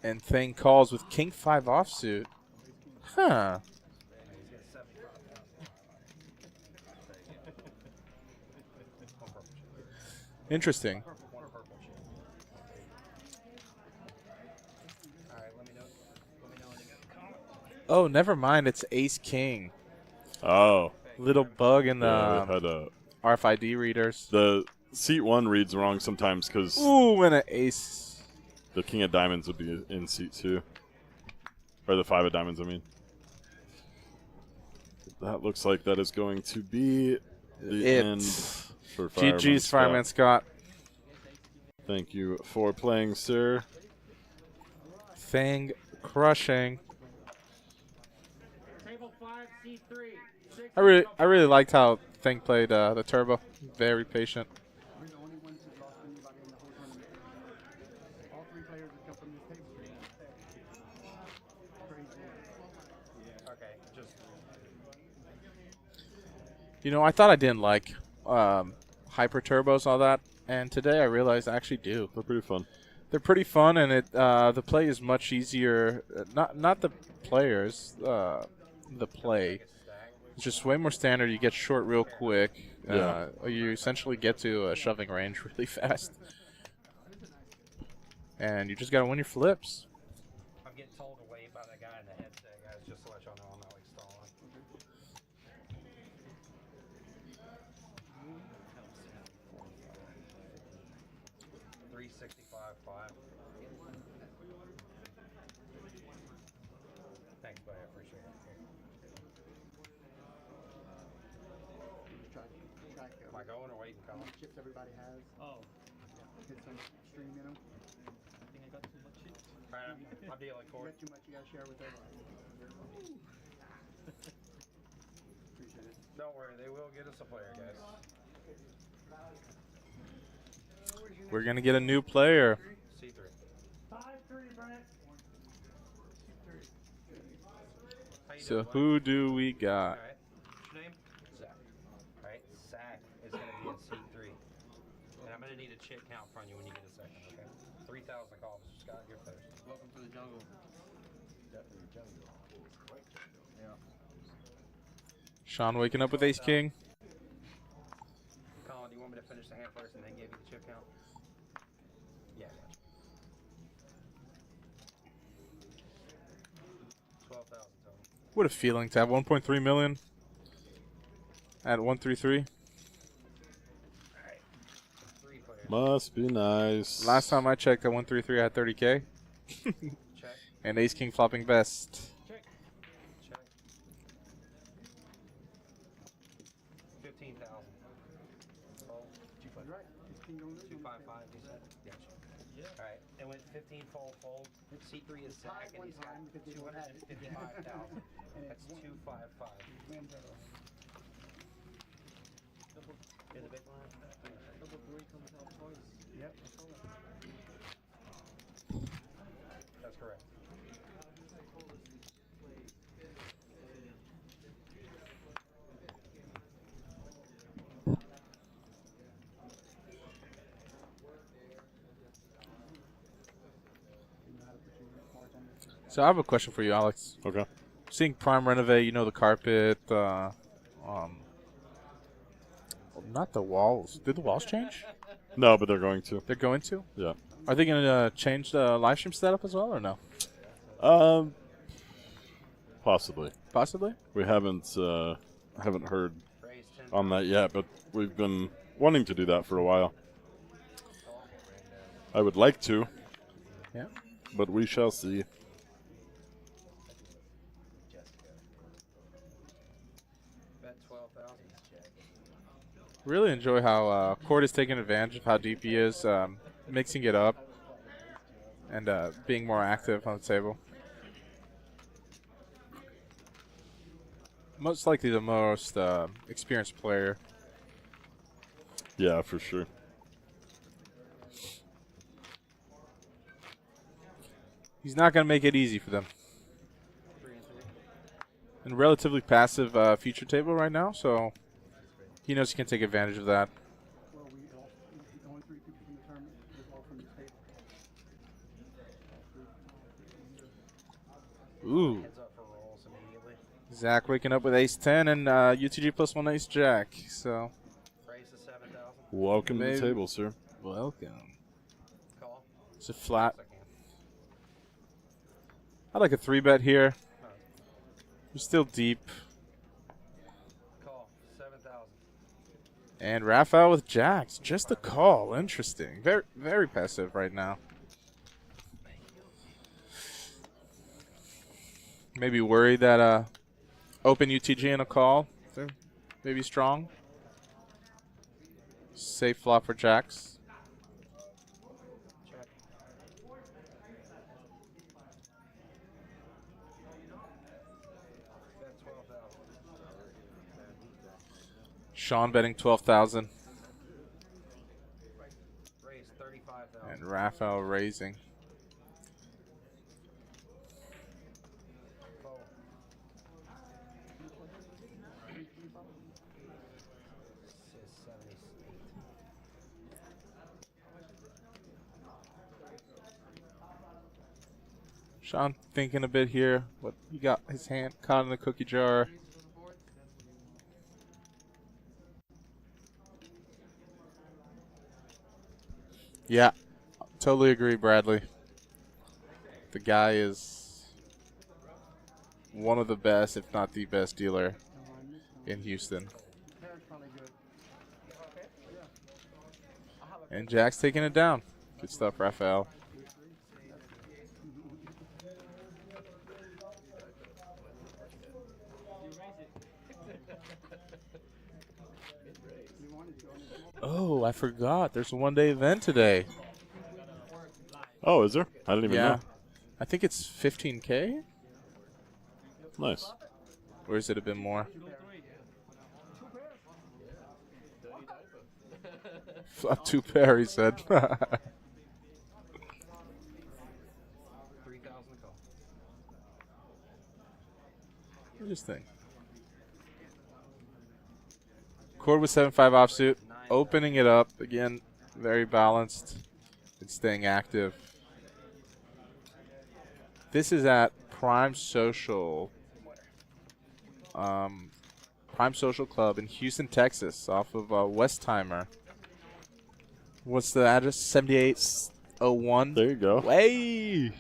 And Thing calls with King 5 offsuit. Huh. He's got 75,000. One purple chip. Interesting. One purple chip. Alright, let me know when you got the call. Oh, never mind. It's Ace King. Oh. Little bug in Yeah, the it had RFID readers. the seat 1 reads wrong sometimes because Ooh, and an ace. the king of diamonds would be in seat 2. Or the 5 of diamonds, I mean. That looks like that is going to be the end for Fireman GG's, Scott. Fireman Scott. Thank you for playing, sir. Thing crushing. Table 5, C3. I really liked how Thing played the turbo. Very patient. We're the only ones who've lost anybody in the whole tournament. All 3 players that come from this table. Crazy. Okay, just You know, I thought I didn't like hyper turbos, all that, and today I realized I actually do. They're pretty fun. They're pretty fun, and the play is much easier. Not the players, the play. It's just way more standard. You get short real quick. Yeah. You essentially get to a shoving range really fast, and you just gotta win your flips. I'm getting told away by that guy in the headset, guys. Just to let y'all know I'm not like stalling. 365.5. Thanks, buddy. I appreciate it. Just track Am I going or waiting, Colin? chips everybody has. Oh, Get some stream in them. I think I got too much shit. All right, I'm dealing, You Corey. got too much, you gotta share with everybody. Appreciate it. Don't worry, they will get us a player, guys. We're gonna get a new player. C3. 5-3, Brent. How you So doing, bud? who do we All got? right. What's your name? Zach. All right, Zach is going to be in C3. And I'm going to need a chip count from you when you get a second, okay? 3,000 calls. Scott, you're first. Welcome to the jungle. Definitely jungle. Yeah. Sean waking up with Ace King. Colin, do you want me to finish the hand first and then give you the chip count? Yeah, I got you. 12,000 total. What a feeling to have 1.3 million at 133. All right. 3 players. Must be nice. Last time I checked at 133, I had 30K. Check. And Ace King flopping best. Check. 15,000. Fold. You're right. 15 don't lose. 255, you said? Gotcha. Yeah. All right, it went 15 fold. C3 is Zach, and he's got 255,000. That's 255. You're the big line? Double 3 comes out twice. Yep, I saw that. That's correct. So I have a question for you, Alex. Okay. Seeing Prime renovate, you know, the carpet, not the walls. Did the walls change? No, but they're going to. They're going to? Yeah. Are they going to change the live stream setup as well, or no? Possibly. Possibly. We haven't heard Raise 10. on that yet, but we've been wanting to do that for a while. I would like to, Yeah. but we shall see. Bet 12,000. Really enjoy how Cord is taking advantage of how deep he is, mixing it up, and being more active on the table. Most likely the most experienced player. Yeah, for sure. He's not going to make it easy for them. 3 and 3. And relatively passive future table right now, so he knows he can take advantage of that. Well, the only 3 people from the tournament was all from this table. Ooh. Heads up for rolls immediately. Zach waking up with ace 10 and UTG plus 1 ace jack. So, Raise to 7,000. Welcome to Maybe. the table, sir. welcome. Call. It's a flat. Second. I like a 3-bet here. We're still deep. Call. 7,000. And Rafael with jacks. Just a call. Interesting. Very, very passive right now. Maybe worried that open UTG and a call. Maybe strong. Safe flop for jacks. Bet 12,000. Sean betting 12,000. Raise 35,000. And Rafael raising. Fold. Says 78. Sean thinking a bit here. What he got his hand caught in the cookie jar. Yeah, totally agree, Bradley. The guy is one of the best, if not the best dealer in Houston. Pair's probably good. And Jack's taking it down. Good stuff, Rafael. Oh, I forgot. There's a one-day event today. Oh, is there? I didn't even know. I think it's 15K? Nice. Or is it a bit more? Flop 2 pair, he said. 3,000 call. Interesting. Cord with 7-5 offsuit. Opening it up. Again, very balanced and staying active. This is at Prime Social. Prime Social Club in Houston, Texas, off of Westheimer. What's the address? 7801. There you go. Way.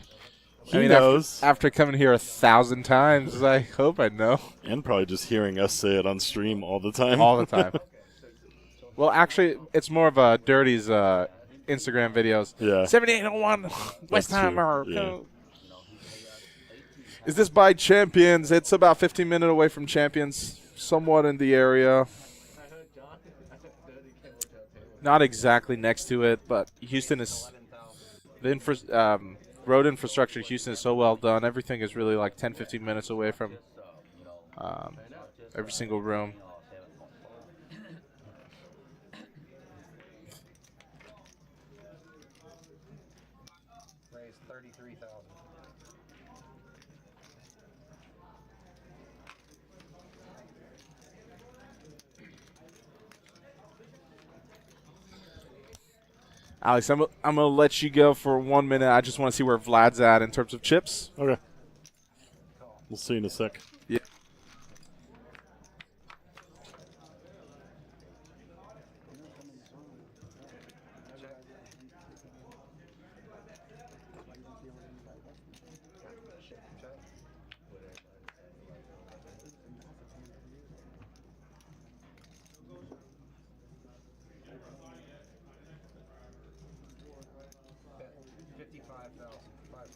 He knows. After coming here 1,000 times, I hope I know. And probably just hearing us say it on stream all the time. All the time. Well, actually, it's more of a Dirty's Instagram videos. Yeah. 7801 That's Westheimer. true, yeah. Is this by Champions? It's about 15 minutes away from Champions, somewhat in the area. Not exactly next to it, but Houston is the road infrastructure in Houston is so well done. Everything is really like 10, 15 minutes away from every single room. Raise 33,000. Alex, I'm going to let you go for 1 minute. I just want to see where Vlad's at in terms of chips. Okay. We'll see you in a sec. Yeah. Bet 55,000. 5-5.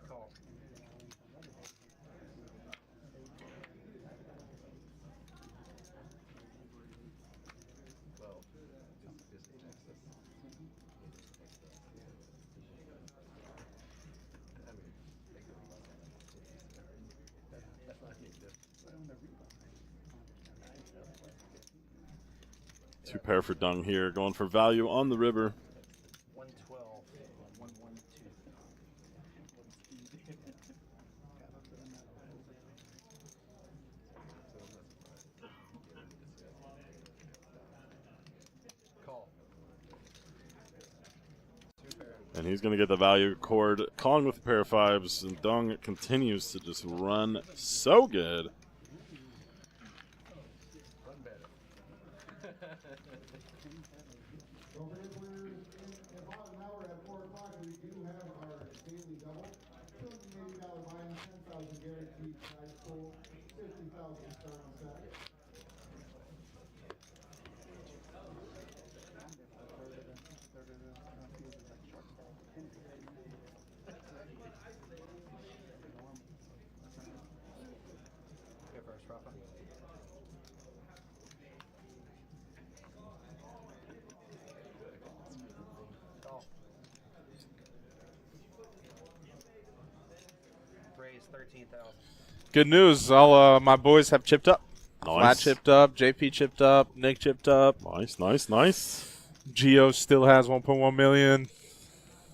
Call. Two pair for Dung here, going for value on the river. 112. 112. Call. Two pair. And he's going to get the value. Cord calling with a pair of fives, and Dung continues to just run so good. Run better. Go first, Rafa. Call. Raise 13,000. Good news. All my boys have chipped up. Flat Nice. chipped up. JP chipped up. Nick chipped up. Nice, nice, nice. Geo still has 1.1 million.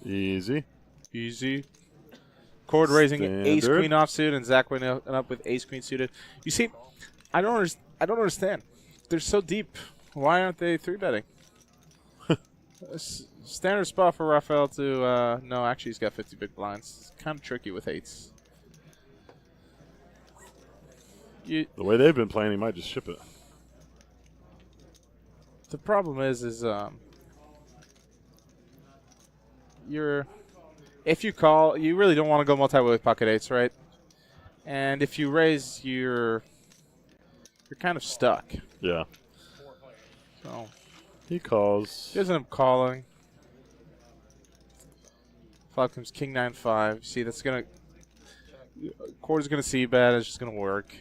Easy. Easy. Cord raising ace Standard. queen offsuit, and Zach went up with ace queen suited. You see, I don't understand. They're so deep. Why aren't they 3-betting? Standard spot for Rafael to no, actually he's got 50 big blinds. It's kind of tricky with eights. The way they've been playing, he might just ship it. The problem is if you call, you really don't want to go multi-way with pocket eights, right? And if you raise, you're kind of stuck. Yeah. So He calls. he ends up calling. Flop comes king 9-5. See, that's gonna quarter's gonna see bad. It's just gonna work.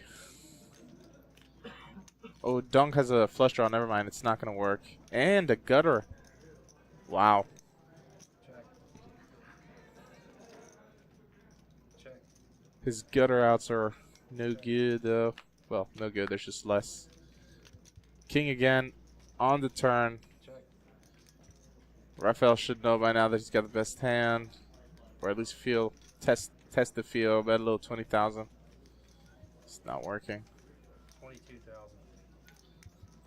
Oh, Dunk has a flush draw. Never mind. It's not gonna work. And a gutter. Wow. Check. His gutter outs are no good, though. Well, no good. There's just less. King again on the turn. Check. Rafael should know by now that he's got the best hand, or at least test the feel. Bet a little 20,000. It's not working. 22,000.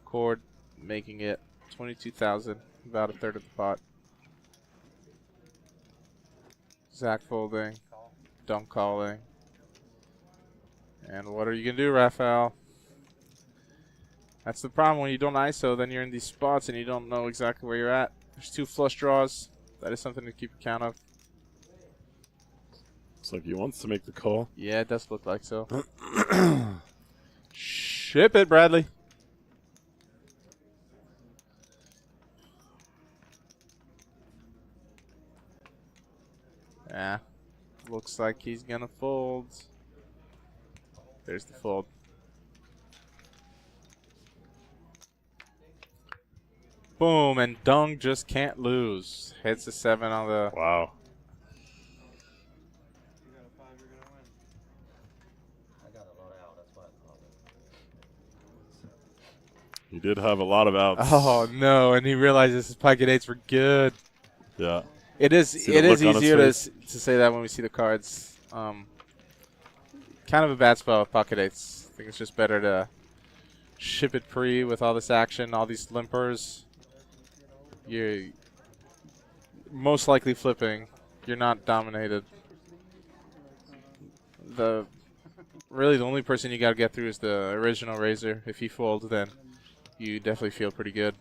Cord making it 22,000, about a third of the pot. Zach folding, Call. Dunk calling. And what are you gonna do, Rafael? That's the problem when you don't ISO. Then you're in these spots and you don't know exactly where you're at. There's 2 flush draws. That is something to keep account of. Looks like he wants to make the call. Yeah, it does look like so. Ship it, Bradley. Yeah, looks like he's gonna fold. There's the fold. Boom, and Dung just can't lose. Hits a 7 on the. Wow. I got a lot out. That's why I called it. He did have a lot of outs. Oh no, and he realizes his pocket eights were good. Yeah. It is. See the It is look on his easier to face? say that when we see the cards. Kind of a bad spell with pocket eights. I think it's just better to ship it pre with all this action, all these limpers. You're most likely flipping. You're not dominated. Really the only person you got to get through is the original Razor. If he folds, then you definitely feel pretty good.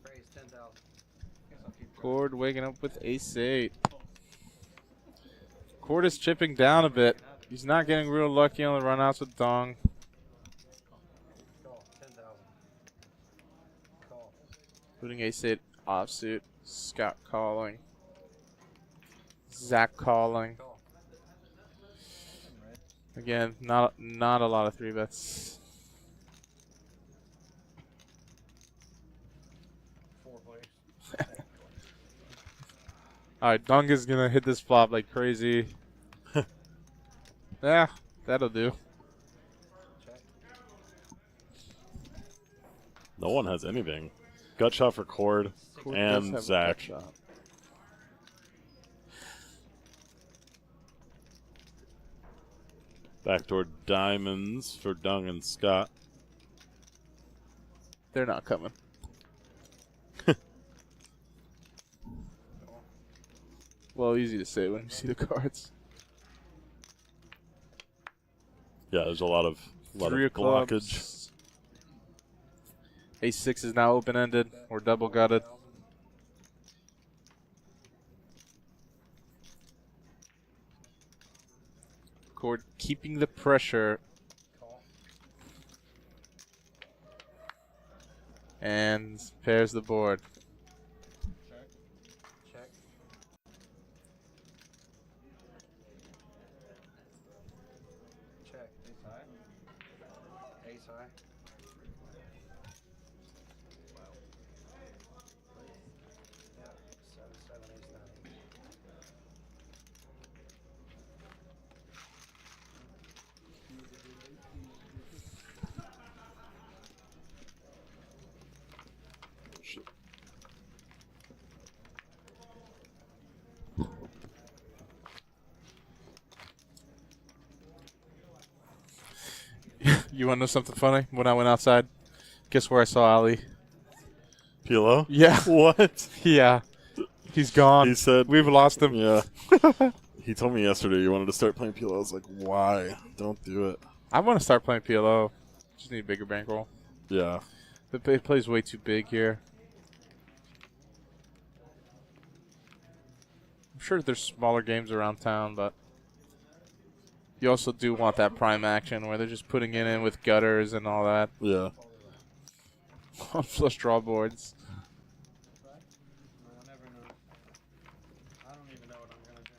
Raise 10,000. Guess I'll keep Cord waking up with ace-8. Cord is chipping down a bit. He's not getting real lucky on the runouts with Dong. Call. 10,000. Call. Putting ace-8 offsuit. Scott calling. Zach calling. Call. Again, not a lot of 3-bets. 4 players. Alright, Dong is gonna hit this flop like crazy. Yeah, that'll do. Check. No one has anything. Gut shot for Cord Cord does have and a Zach. gut shot. Backdoor diamonds for Dung and Scott. They're not coming. Well, easy to say when you see the cards. Yeah, there's a lot of 3 of blockage. clubs. Ace-6 is now open-ended or double-gutted. Cord keeping the pressure. And pairs the board. Check. Check. Ace high. Ace high. Yep. 7, ace 9. You want to know something funny? When I went outside, guess where I saw Ali? PLO? Yeah. What? Yeah. He's gone. He said We've lost him. Yeah. He told me yesterday you wanted to start playing PLO. I was like, why? Don't do it. I want to start playing PLO. Just need a bigger bankroll. Yeah. The play's way too big here. I'm sure there's smaller games around town, but you also do want that prime action where they're just putting it in with gutters and all that Yeah. on flush draw boards. I'll never know. I don't even know what I'm gonna do.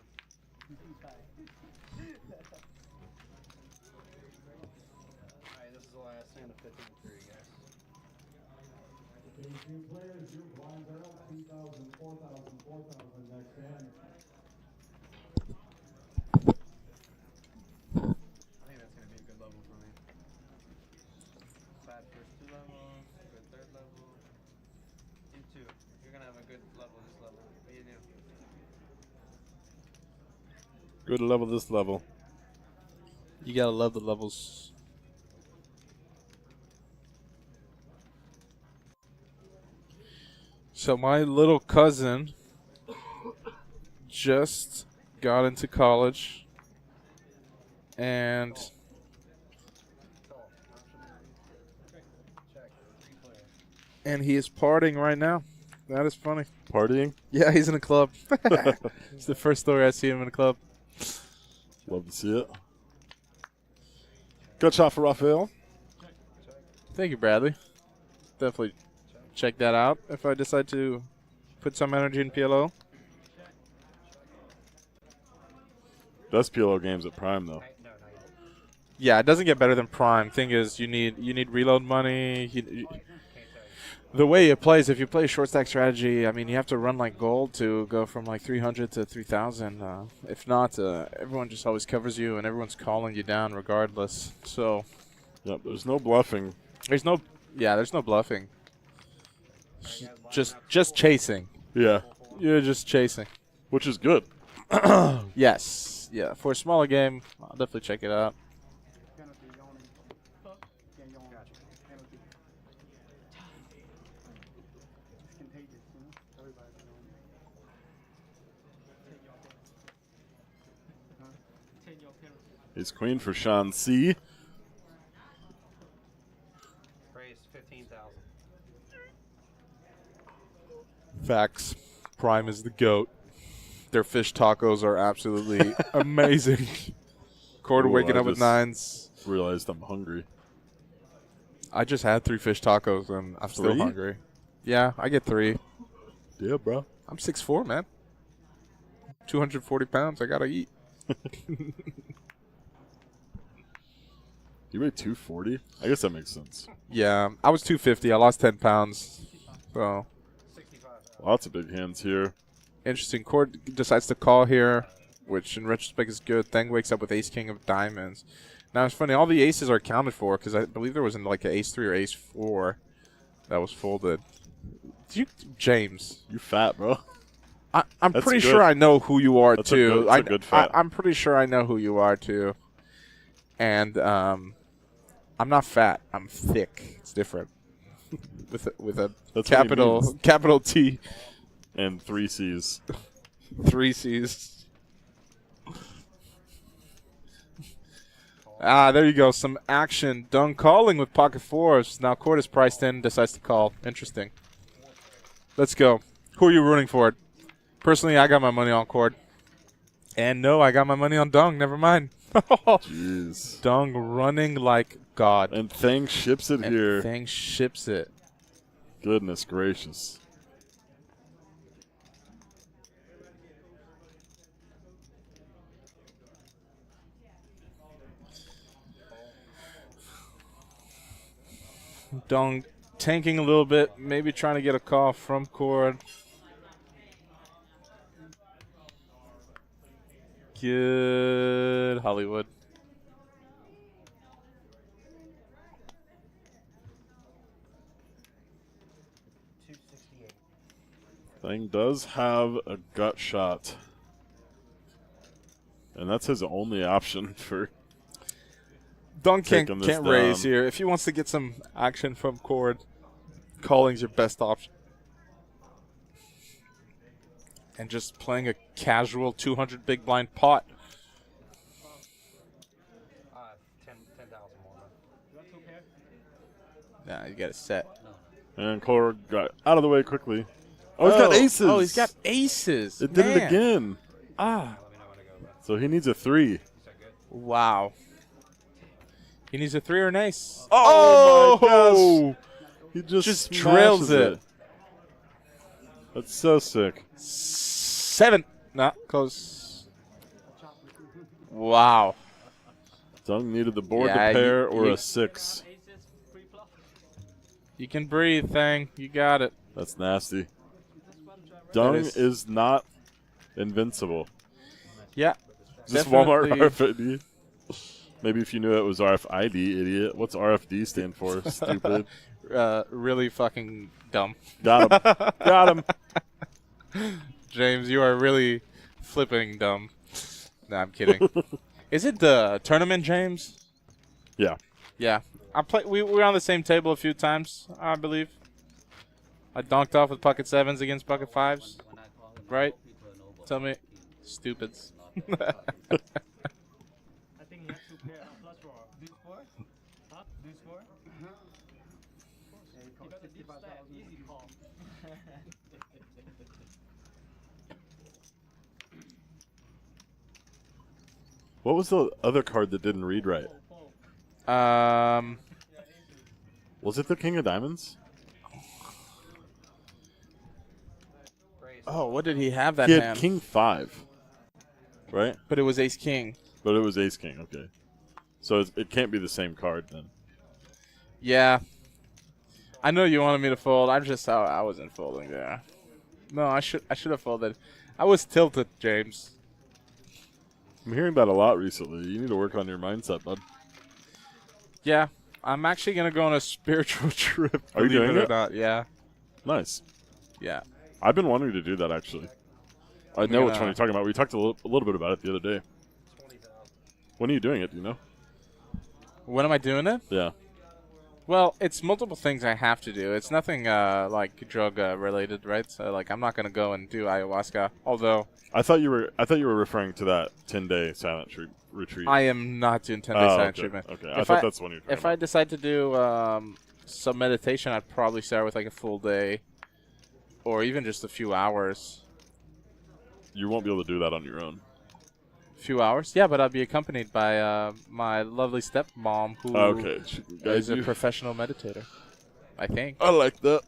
Alright, this is the last hand of 15-3, guys. I think that's gonna be a good level for me. Bad first 2 levels, good 3rd level. You too. You're gonna have a good level this level. What do you do? Good level this level. You gotta love the levels. So my little cousin just got into college, and Call. Check. 3 player. and he is partying right now. That is funny. Partying? Yeah, he's in a club. It's the first story I see him in a club. Love to see it. Good shot for Rafael. Thank you, Bradley. Definitely check that out if I decide to put some energy in PLO. Best PLO games at Prime, though. No, not yet. Yeah, it doesn't get better than Prime. Thing is, you need reload money. Can't tell you. The way it plays, if you play short stack strategy, I mean, you have to run like gold to go from like 300 to 3,000. If not, everyone just always covers you, and everyone's calling you down regardless. So Yep, there's no bluffing. there's no bluffing. Just chasing. Yeah, You're just chasing. which is good. Yes. Yeah. For a smaller game, I'll definitely check it out. Penalty, yawning. Yeah, yawning. Penalty. It's contagious, you know? Everybody's yawning. 10-yard penalty. Ace Queen for Sean C. Raise 15,000. Facts. Prime is the GOAT. Their fish tacos are absolutely amazing. Quarter Ooh, waking I up with just 9s. Realized I'm hungry. I just had 3 fish tacos and I'm still 3? hungry. Yeah, I get 3. Yeah, bro. I'm 6'4", man. 240 pounds. I gotta eat. You weigh 240? I guess that makes sense. Yeah, I was 250. I lost 10 pounds. So 65,000. Lots of big hands here. interesting. Cord decides to call here, which in retrospect is good. Thang wakes up with ace king of diamonds. Now it's funny. All the aces are accounted for because I believe there was like an ace 3 or ace 4 that was folded. James, You fat, bro. I'm That's pretty good. sure I know who you are That's a too. good- that's a good fat. I'm pretty sure I know who you are too. And I'm not fat. I'm thick. It's different. with a That's what he means. capital T, And 3 C's. 3 C's. Ah, there you go. Some action. Dung calling with pocket fours. Now Cord is priced in, decides to call. Interesting. Let's go. Who are you rooting for? Personally, I got my money on Cord. And no, I got my money on Dung. Never mind. Jeez. Dung running like God. And Thang ships it here. Thang ships it. Goodness gracious. Dung tanking a little bit, maybe trying to get a call from Cord. Good Hollywood. Thang does have a gut shot. And that's his only option for Dung taking can't this raise down. here. If he wants to get some action from Cord, calling's your best option. And just playing a casual 200 big blind pot. 10,000 more. Nah, you got it set. And Cord got out of the way quickly. Oh, he's got aces. Oh, he's got aces. It did it Man. again. Ah, So he needs a 3. wow. He needs a 3 or an ace. Oh, my gosh. He just trails smashes it. That's so sick. 7. Not close. Wow. Dung needed the board Yeah, to pair or you- a 6. You can breathe, Thang. You got it. That's nasty. Dung is- is not invincible. Yeah. Just Definitely. Walmart RFID. Maybe if you knew it was RFID, idiot. What's RFD stand for? Stupid. Really fucking dumb. Got him. Got him. James, you are really flipping dumb. No, I'm kidding. Is it the tournament, James? Yeah. Yeah. We were on the same table a few times, I believe. I donked off with pocket 7s against pocket 5s. Right? Tell me. Stupids. I think he has to pay a plus for this four. Huh? This four? Yeah, he costs 65,000. Easy call. What was the other card that didn't read right? Was it the King of Diamonds? Oh, what did he have that He had hand? King 5. Right? But it was ace king. But it was Ace King. Okay. So it can't be the same card then. Yeah. I know you wanted me to fold. I wasn't folding there. No, I should have folded. I was tilted, James. I'm hearing that a lot recently. You need to work on your mindset, bud. Yeah. I'm actually gonna go on a spiritual trip. Are you believe doing it or it? not? Yeah. Nice. Yeah. I've been wanting to do that, actually. I know which one you're talking about. We talked a little bit about it the other day. When are you doing it, do you know? When am I doing it? Yeah. Well, it's multiple things I have to do. It's nothing like drug related, right? So like I'm not gonna go and do ayahuasca. Although I thought you were referring to that 10-day silent retreat. I am not doing 10-day silent okay. treatment. Okay. I If thought that's one you're talking If I about. decide to do some meditation, I'd probably start with like a full day, or even just a few hours. You won't be able to do that on your own. Few hours? Yeah, but I'll be accompanied by my lovely stepmom, who Okay. is a professional meditator. I think. I like that.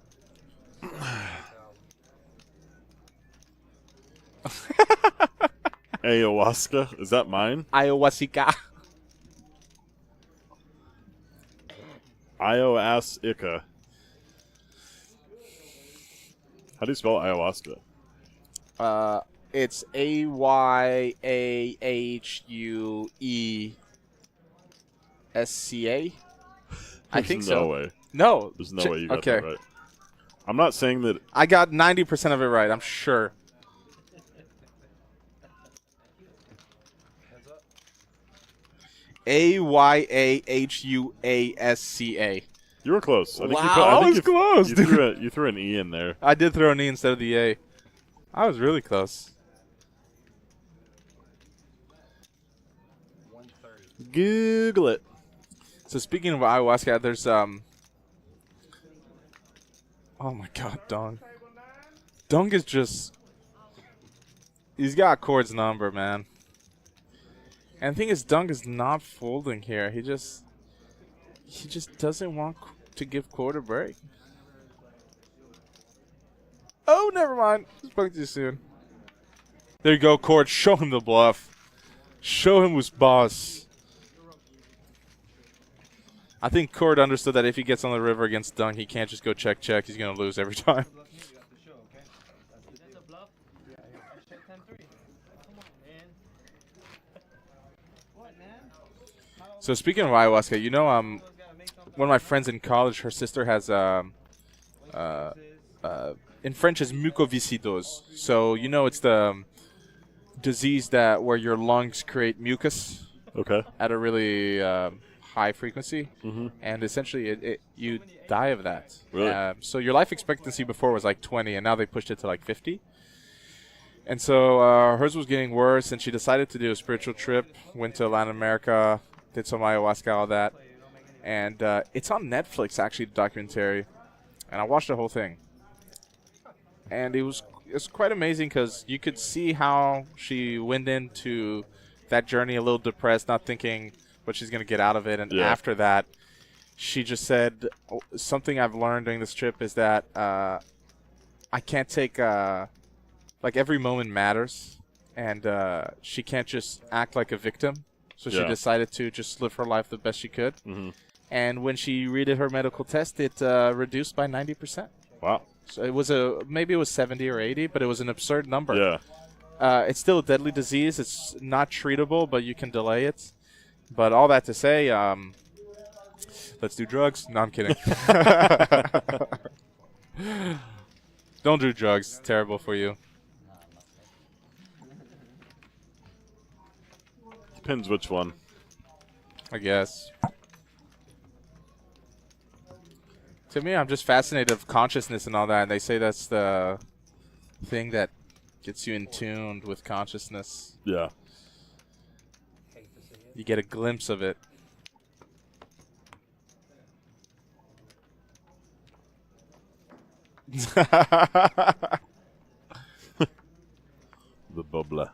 Ayahuasca? Is that mine? Ayahuasca. Ayahuasca. How do you spell ayahuasca? It's Ayahuasca. I think There's so. no way. No. There's no way you got okay. that right. I'm not saying that. I got 90% of it right, I'm sure. Heads up. Ayahuasca. You were close. I think Wow, you put, I think was you, close, You threw an E in there. I did throw an E instead of the A. I was really close. 130. Google it. So speaking of ayahuasca, there's oh my God, Dong. Dong is just, he's got Cord's number, man. And the thing is, Dong is not folding here. He just doesn't want to give Cord a break. Oh, never mind. Spoke too soon. There you go, Cord. Show him the bluff. Show him who's boss. I think Cord understood that if he gets on the river against Dunk, he can't just go check. He's going to lose every time. That's a bluff? Yeah, check 10-3. Come on, man. What, man? So speaking of ayahuasca, you know, one of my friends in college, her sister has in French is mucoviscidose. So you know it's the disease that where your lungs create mucus. Okay. At a really high frequency, Mm-hmm. and essentially you die of that. Really? So your life expectancy before was like 20, and now they pushed it to like 50. And so hers was getting worse, and she decided to do a spiritual trip, went to Latin America, did some ayahuasca, all that. And it's on Netflix, actually, the documentary. And I watched the whole thing. And it was quite amazing because you could see how she went into that journey a little depressed, not thinking what she's going to get out of it. And after that, she just said, something I've learned during this trip is that I can't take, like every moment matters. And she can't just act like a victim. So she decided to just live her life the best she could. Mm-hmm. And when she redid her medical test, it reduced by 90%. Wow. So it was maybe it was 70 or 80, but it was an absurd number. Yeah. It's still a deadly disease. It's not treatable, but you can delay it. But all that to say, let's do drugs. No, I'm kidding. Don't do drugs. It's terrible for you. Depends which one. I guess. To me, I'm just fascinated with consciousness and all that. And they say that's the thing that gets you in tune with consciousness. Yeah. You get a glimpse of it. The bubbler.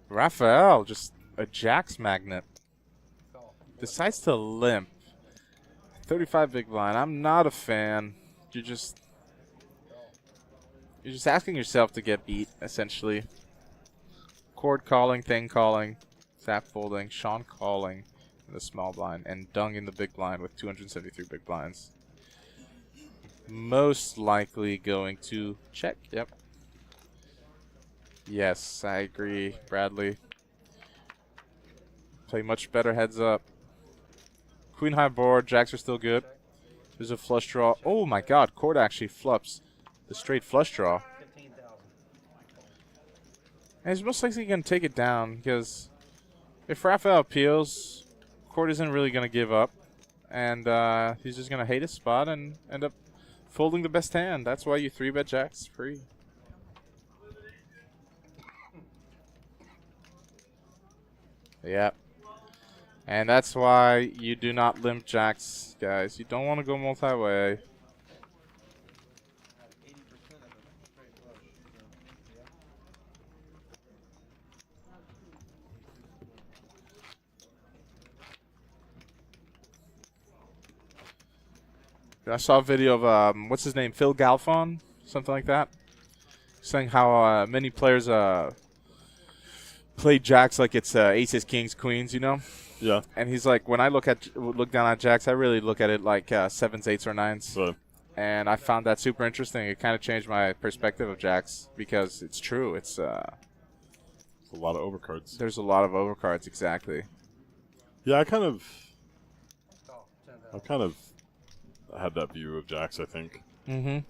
Raphael, just a Jax magnet. Decides to limp. 35 big blind. I'm not a fan. You're just asking yourself to get beat, essentially. Cord calling, Thing calling, Zap folding, Sean calling in the small blind, and Dung in the big blind with 273 big blinds. Most likely going to check. Yep. Yes, I agree, Bradley. Play much better heads up. Queen high board, jacks are still good. There's a flush draw. Oh my god, Cord actually flops the straight flush draw. And he's most likely going to take it down because if Raphael appeals, Cord isn't really going to give up. And he's just going to hate his spot and end up folding the best hand. That's why you 3-bet jacks free. Yep. And that's why you do not limp jacks, guys. You don't want to go multi-way. I saw a video of, what's his name, Phil Galfon? Something like that. Saying how many players play jacks like it's aces, kings, queens, you know? Yeah. And he's like, when I look down at jacks, I really look at it like 7s, 8s, or 9s. Right. And I found that super interesting. It kind of changed my perspective of jacks because it's true. It's a lot of overcards. There's a lot of overcards, exactly. Yeah, I kind of had that view of jacks, I think. Mm-hmm.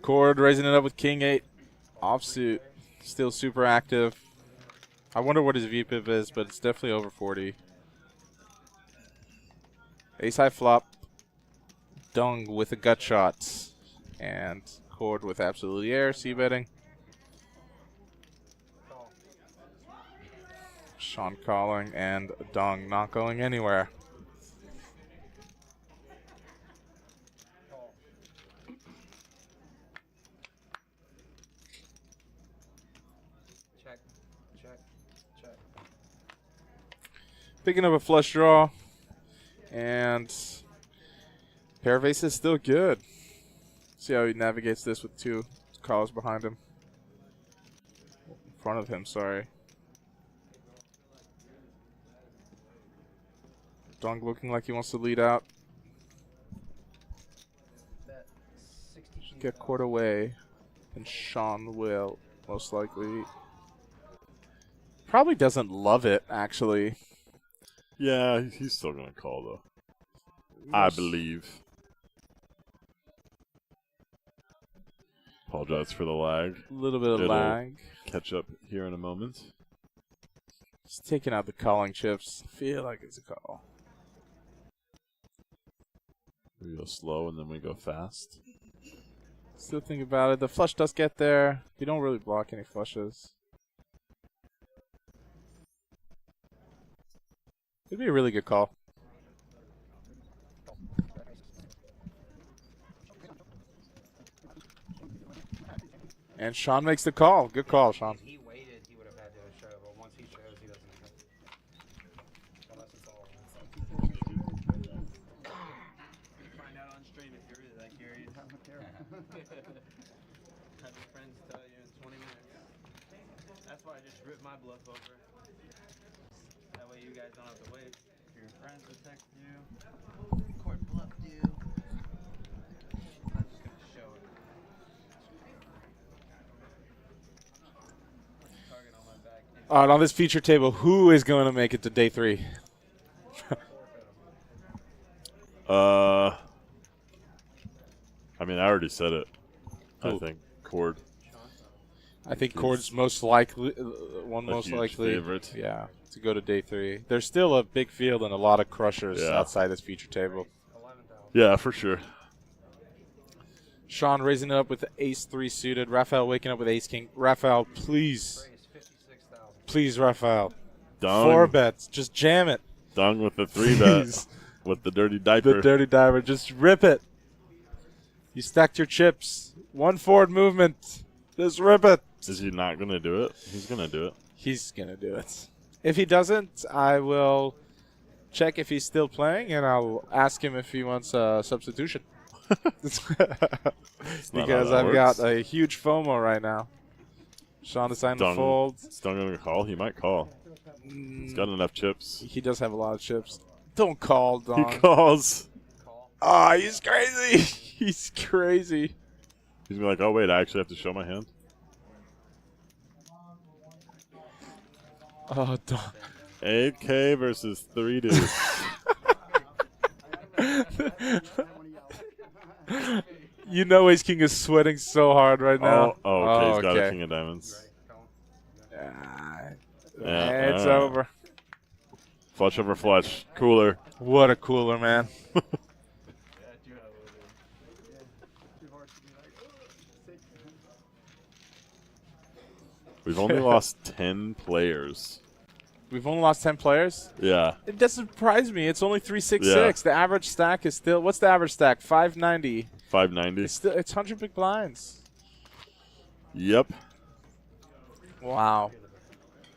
Cord raising it up with king 8 offsuit. Still super active. I wonder what his VPIP is, but it's definitely over 40. Ace high flop. Dung with a gut shot. And Cord with absolutely air, c-betting. Sean calling and Dong not going anywhere. Check, check, check. Picking up a flush draw, and pair of aces still good. See how he navigates this with two callers behind him. In front of him, sorry. Dong looking like he wants to lead out. Bet Get Cord away, and Sean will most likely. Probably doesn't love it, actually. Yeah, he's still going to call, though. I believe. Apologize for the lag. A little bit of It'll lag. catch up here in a moment. He's taking out the calling chips. Feel like it's a call. We go slow and then we go fast. Still think about it. The flush does get there. You don't really block any flushes. It'd be a really good call. And Sean makes the call. Good call, Sean. He waited, he would have had to show, but once he shows, he doesn't have to. Unless it's all. Find out on stream if you're really that curious. Have your friends tell you in 20 minutes. That's why I just ripped my bluff over. That way you guys don't have to wait. Your friends will text you. Court bluffed you. I'm just gonna show it. Target on my back. All right, on this feature table, who is going to make it to day 3? I mean, I already said it. I Who? think Cord. I think Cord's most likely, one A most huge likely, favorite. yeah, to go to day 3. There's still a big field and a lot of crushers Yeah. outside this feature table. 11,000. Yeah, for sure. Sean raising it up with the ace-3 suited. Raphael waking up with ace-king. Raphael, please, Raise 56,000. please, Raphael. Dung. 4 bets, just jam it. Dung with the 3-bet. Please. With the dirty diaper. The dirty diver, just rip it. You stacked your chips. 1 forward movement. Just rip it. Is he not going to do it? He's going to do it. He's going to do it. If he doesn't, I will check if he's still playing, and I'll ask him if he wants a substitution. Because that I've got works. a huge FOMO right now. Sean deciding to Dung. fold. Is Dung going to call? He might call. He's got enough chips. He does have a lot of chips. Don't call, He Don. calls. Ah, he's crazy. He's crazy. He's going to be like, oh, wait, I actually have to show my hand? Oh, Don. 8K versus 3 dudes. You know Ace King is sweating so hard right now. Okay, he's got a king of diamonds. Ah, Yeah, it's over. Flush over flush. Cooler. What a cooler, man. We've only lost 10 players. We've only lost 10 players? Yeah. It doesn't surprise me. It's only 366. Yeah. The average stack is still, what's the average stack? 590. 590. It's 100 big blinds. Yep. Wow.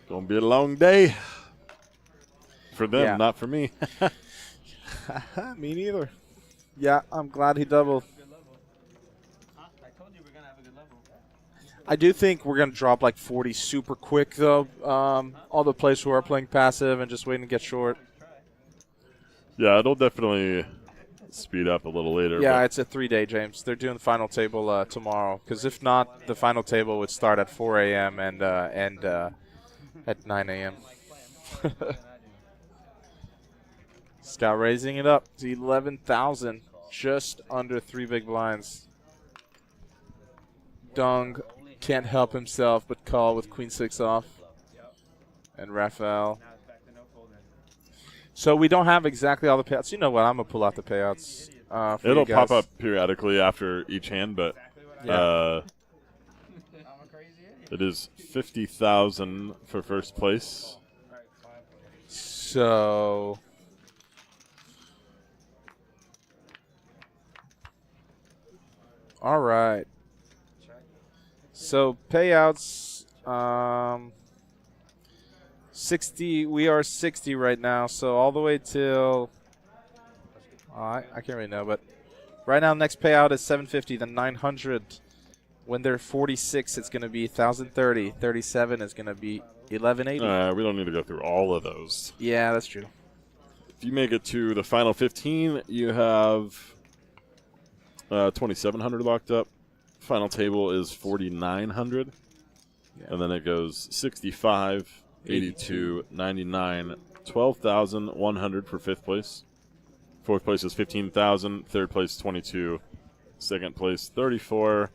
Gonna be a long day. For them, Yeah. not for me. Me neither. Yeah, I'm glad he doubled. I told you we're gonna have a good level. I do think we're going to drop like 40 super quick, though. All the players who are playing passive and just waiting to get short. Yeah, it'll definitely speed up a little later. Yeah, but it's a 3-day, James. They're doing the final table tomorrow. Because if not, the final table would start at 4 a.m. and end at 9 a.m. Scott raising it up to 11,000. Just under 3 big blinds. Dung can't help himself but call with queen 6 off. And Raphael. Now it's back to no folding. So we don't have exactly all the payouts. You know what? I'm going to pull out the payouts. For it'll you guys. pop up periodically after each hand, but Yeah. It is 50,000 for first place. So all right. So payouts 60, we are 60 right now, so all the way till I can't really know, but right now next payout is 750, then 900. When they're 46, it's going to be 1,030. 37 is going to be 1,180. We don't need to go through all of those. Yeah, that's true. If you make it to the final 15, you have 2,700 locked up. Final table is 4,900. Yeah. And then it goes 65, 82, 99, 12,100 for fifth place. Fourth place is 15,000. Third place, 22. Second place, 34.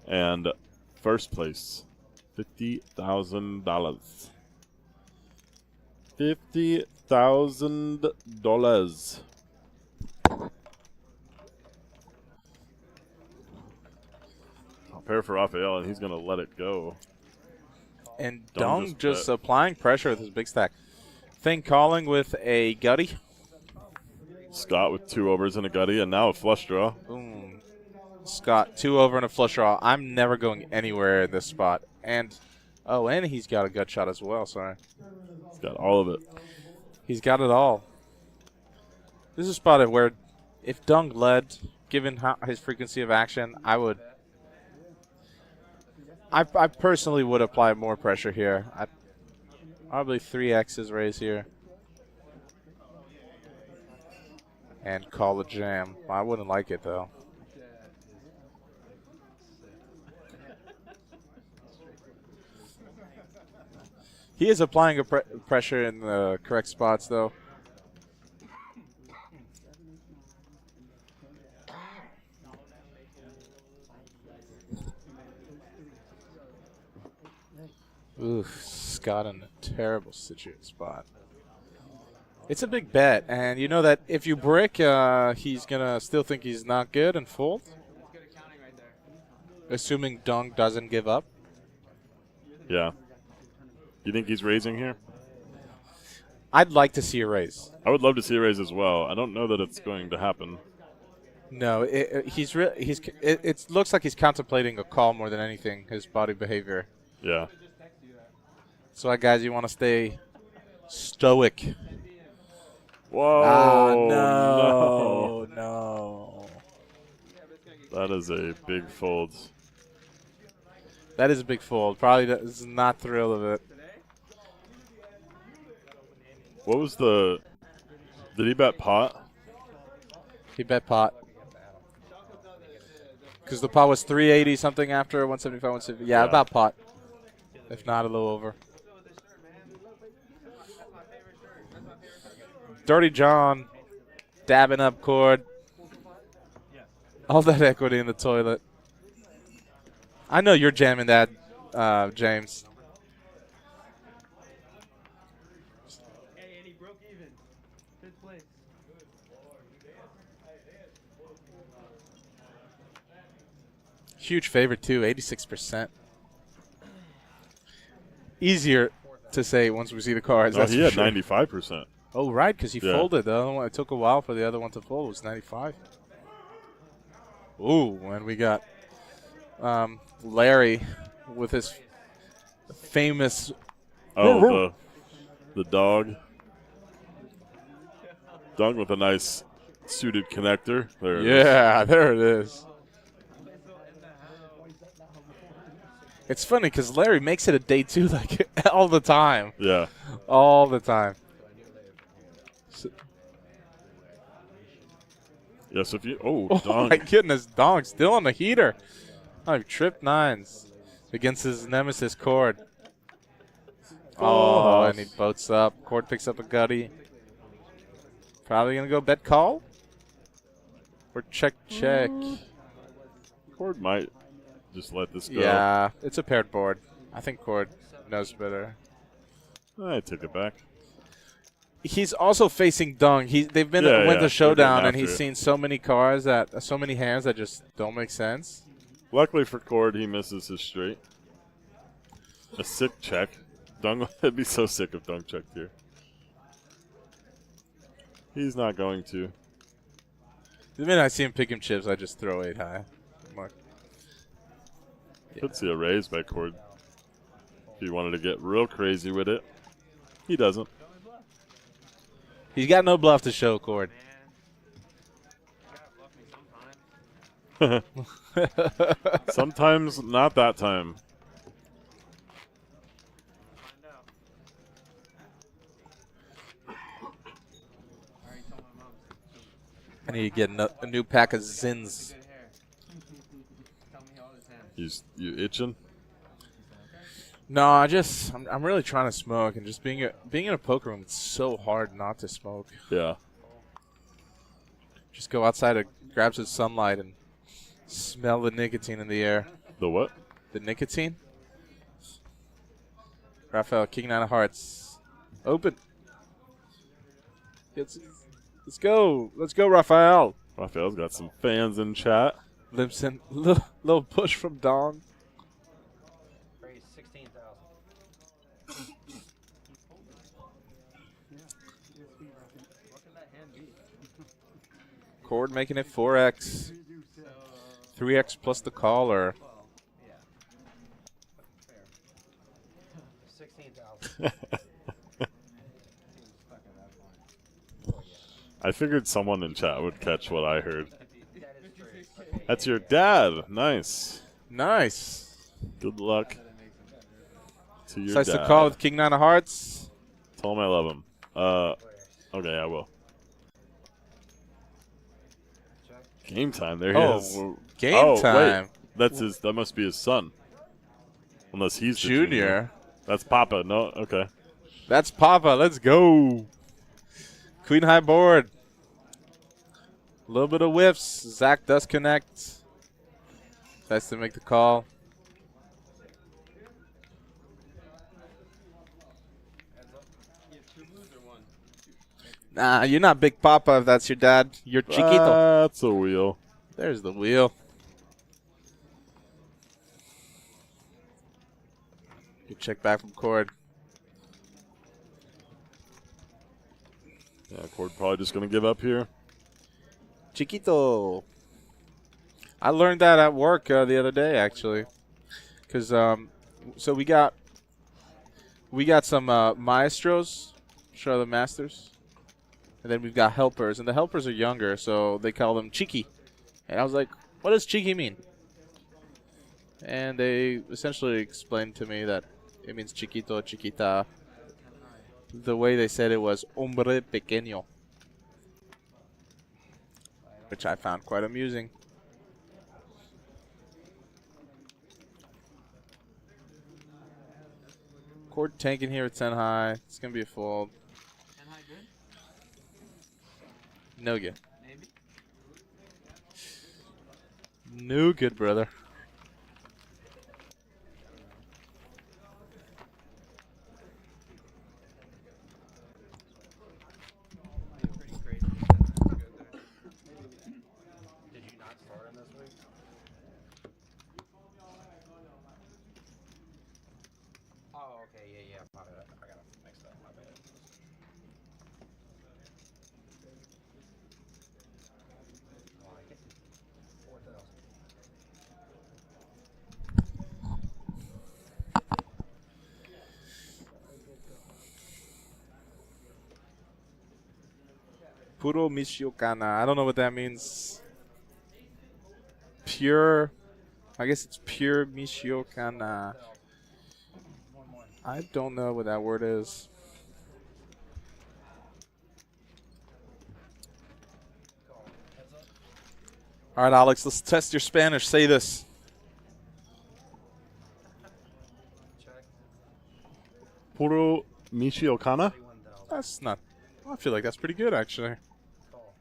And first place, $50,000. $50,000. I'll pair for Raphael, and he's going to let it go. And Dong Dong just just applying pressure with his big stack. Thing calling with a gutty. Scott with 2 overs and a gutty, and now a flush draw. Boom. Scott, 2 over and a flush draw. I'm never going anywhere in this spot. And, oh, and he's got a gut shot as well, sorry. He's got all of it. He's got it all. This is a spot where if Dong led, given his frequency of action, I personally would apply more pressure here. Probably 3X's raise here. And call the jam. I wouldn't like it, though. He is applying a pressure in the correct spots, though. Oof, Scott in a terrible spot. It's a big bet, and you know that if you brick, he's going to still think he's not good and fold. Assuming Dong doesn't give up. Yeah. You think he's raising here? I'd like to see a raise. I would love to see a raise as well. I don't know that it's going to happen. No, it looks like he's contemplating a call more than anything, his body behavior. Yeah. So, guys, you want to stay stoic. Whoa. No. That is a big fold. That is a big fold. Probably is not thrilled of it. What was the... Did he bet pot? He bet pot. Because the pot was 380 something after 175, 170. Yeah, about pot. If not, a little over. Dirty John dabbing up cord. All that equity in the toilet. I know you're jamming that, James. Hey, and he broke even. Fifth place. Huge favorite, too, 86%. Easier to say once we see the cards. No, that's he for had sure. 95%. Oh, right, because he Yeah. folded. The other one, it took a while for the other one to fold. It was 95. Ooh, and we got Larry with his famous. Oh, the dog. Dog with a nice suited connector. There it is. Yeah, there it is. It's funny because Larry makes it a day 2 like all the time. Yeah. All the time. Yes, if you... Oh, Oh, dog. my goodness. Dong still on the heater. Oh, he tripped 9s against his nemesis, Cord. Oh, and he boats up. Cord picks up a gutty. Probably going to go bet call? Or check. Cord might just let this go. Yeah, it's a paired board. I think Cord knows better. I take it back. He's also facing Dong. They've been went They're the showdown, getting and he's after it. seen so many hands that just don't make sense. Luckily for Cord, he misses his straight. A sick check. Dung, it'd be so sick if Dung checked here. He's not going to. The minute I see him picking chips, I just throw 8 high. Mark. Could see a raise by Cord. If he wanted to get real crazy with it. He doesn't. He's got no bluff to show, Cord. Man, you gotta bluff me sometimes. Sometimes not that time. Find out. I already told my mom. I need to get a new pack of Zins. Good hair. Tell me all the time. You itching? No, I'm really trying to smoke, and just being in a poker room, it's so hard not to smoke. Yeah. Just go outside and grab some sunlight and smell the nicotine in the air. The what? The nicotine? Raphael, King 9 of Hearts. Open. Let's go. Let's go, Raphael. Raphael's got some fans in chat. Limpson, little push from Dong. Raise 16,000. What can that hand be? Cord making it 4x. 3x plus the call, or Well, yeah. Fair. 16,000. He was stuck at that point. I figured someone in chat would catch what I heard. That is true. Okay, That's your dad. Nice. nice. Good luck to your Slice dad. the call with King 9 of Hearts. Tell him I love him. Okay, I will. Game time. There he is. Game Oh, time. wait. That's his. That must be his son. Unless he's the Junior. That's Papa. No. Okay. That's Papa. Let's go. Queen high board. A little bit of whiffs. Zach does connect. Nice to make the call. You have 2 blues or 1? Nah, you're not Big Papa if that's your dad. You're Chiquito. That's a wheel. There's the wheel. Good check back from Cord. Yeah, Cord probably just gonna give up here. Chiquito. I learned that at work the other day, actually, because so we got some maestros, show the masters, and then we've got helpers, and the helpers are younger, so they call them chiqui, and I was like, what does chiqui mean? And they essentially explained to me that it means chiquito, chiquita. The way they said it was hombre pequeño, which I found quite amusing. Cord tanking here at 10 high. It's going to be a fold. 10 high good? No good. Maybe? No good, brother. You're pretty crazy. That's good there. did you not start him this week? Oh, okay, yeah. My bad. I got it mixed up. My bad. I like it. 4,000. Puro Michoacana. I don't know what that means. Pure. I guess it's pure Michoacana. I don't know what that word is. All right, Alex, let's test your Spanish. Say this. Check. Puro Michoacana? 31,000. That's not. I feel like that's pretty good, actually. Call.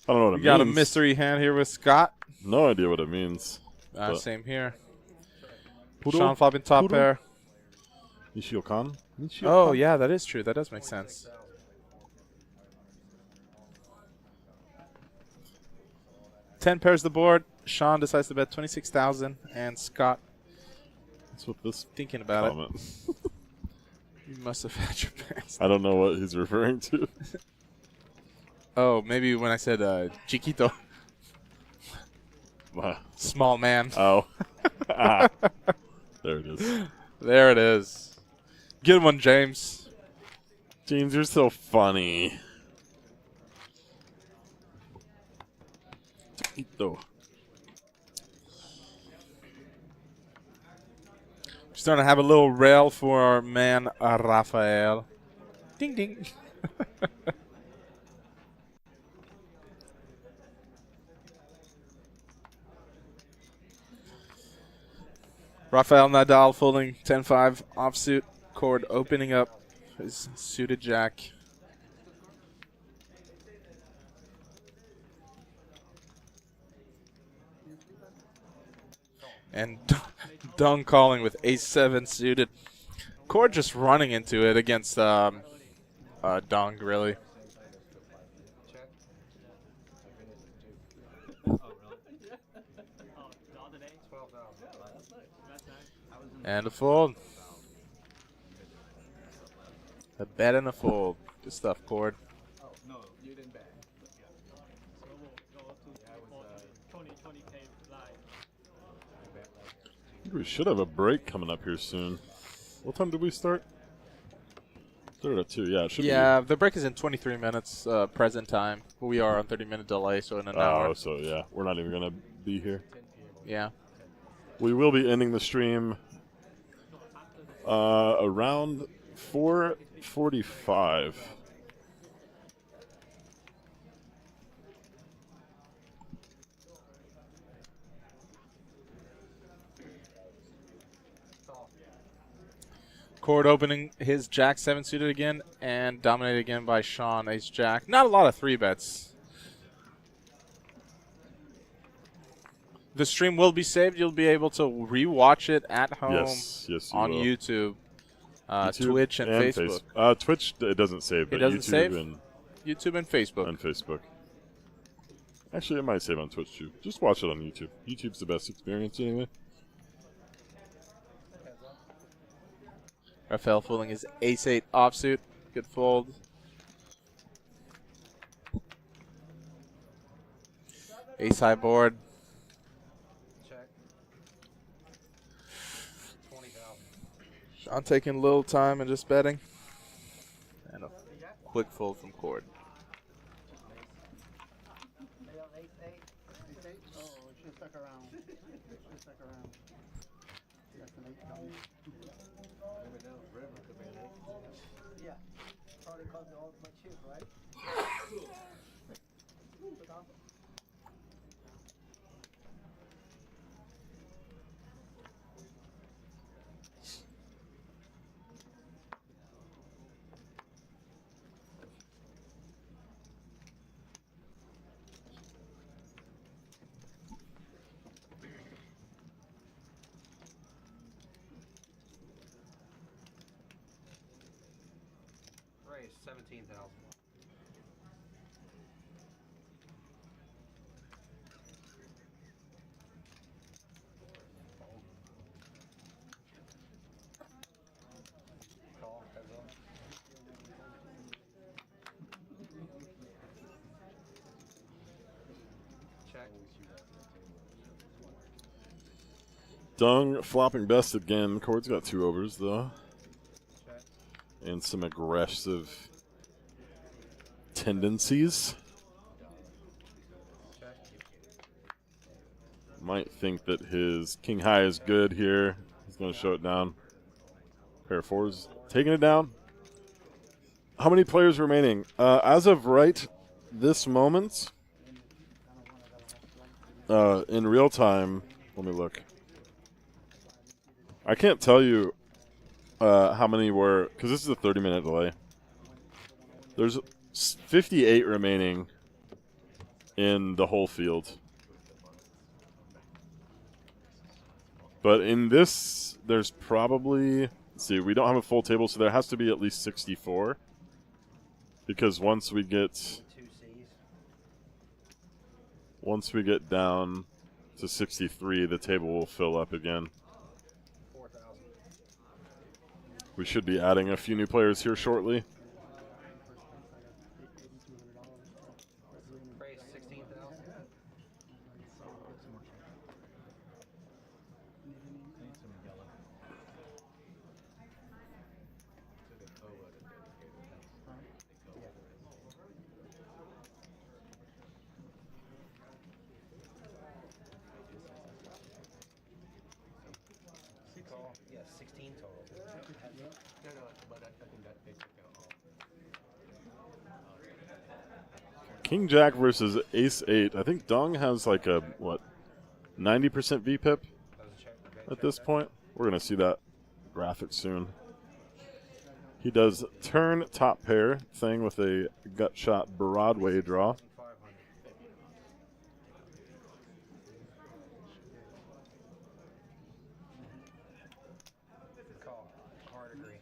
I don't know what We it got a means. mystery hand here with Scott. No idea what it means. But- Same here. Puro Sean flopping top Puro pair. Michoacan? Oh, yeah, that is true. That does make sense. 6,000. 10 pairs the board. Sean decides to bet 26,000, and Scott That's what this thinking about comment. it. You must have had your pants. I don't know what he's referring to. Oh, maybe when I said chiquito, Wow. small man. Oh. Ah. There it is. There it is. Good one, James. James, you're so funny. Chiquito. Starting to have a little rail for our man Rafael. Ding ding. Rafael Nadal folding 10-5 offsuit. Cord opening up his suited jack. And Dung calling with ace-7 suited. Cord just running into it against Dung, really. Check. And a fold. A bet and a fold. Good stuff, Cord. No, you didn't bet. So we'll go up to 20K live. I think we should have a break coming up here soon. What time did we start? Started at 2. Yeah, it should be. Yeah, the break is in 23 minutes present time. We are on 30-minute delay, so in an hour. Oh, so yeah, we're not even gonna be here. Yeah. We will be ending the stream around 4:45. Cord opening his Jack 7 suited again and dominated again by Sean Ace Jack. Not a lot of 3-bets. The stream will be saved. You'll be able to rewatch it at home Yes, you on will. YouTube, YouTube Twitch, and Facebook. Twitch, it doesn't save, but doesn't YouTube save? and YouTube and Facebook. Facebook. Actually, it might save on Twitch too. Just watch it on YouTube. YouTube's the best experience anyway. Rafael fooling his ace-8 offsuit. Good fold. Ace-high board. Check. 20,000. Sean taking a little time and just betting. And a quick fold from Cord. Oh, it should stuck around. It should stuck around. That's an 8 coming. Yeah. Probably caused all my chip, right? Raise 17,000. Call, heads up. Check. Dung flopping best again. Cord's got 2 overs though, Check. and some aggressive tendencies. Check. Might think that his king high is good here. He's going to show it down. Pair of 4s, taking it down. How many players remaining? As of right this moment, in real time, let me look. I can't tell you how many were, because this is a 30-minute delay. There's 58 remaining in the whole field. But in this, there's probably, let's see, we don't have a full table, so there has to be at least 64. Because once we get 2 C's. down to 63, the table will fill up again. 4,000. We should be adding a few new players here shortly. Price 16,000. Call. Yeah, 16 total. King Jack versus Ace 8. I think Dong has like a, what, 90% VPIP That was a check. Okay, at check this back. point. We're going to see that graphic soon. He does turn top pair thing with a gut shot Broadway draw. 500. Call. Hard agree.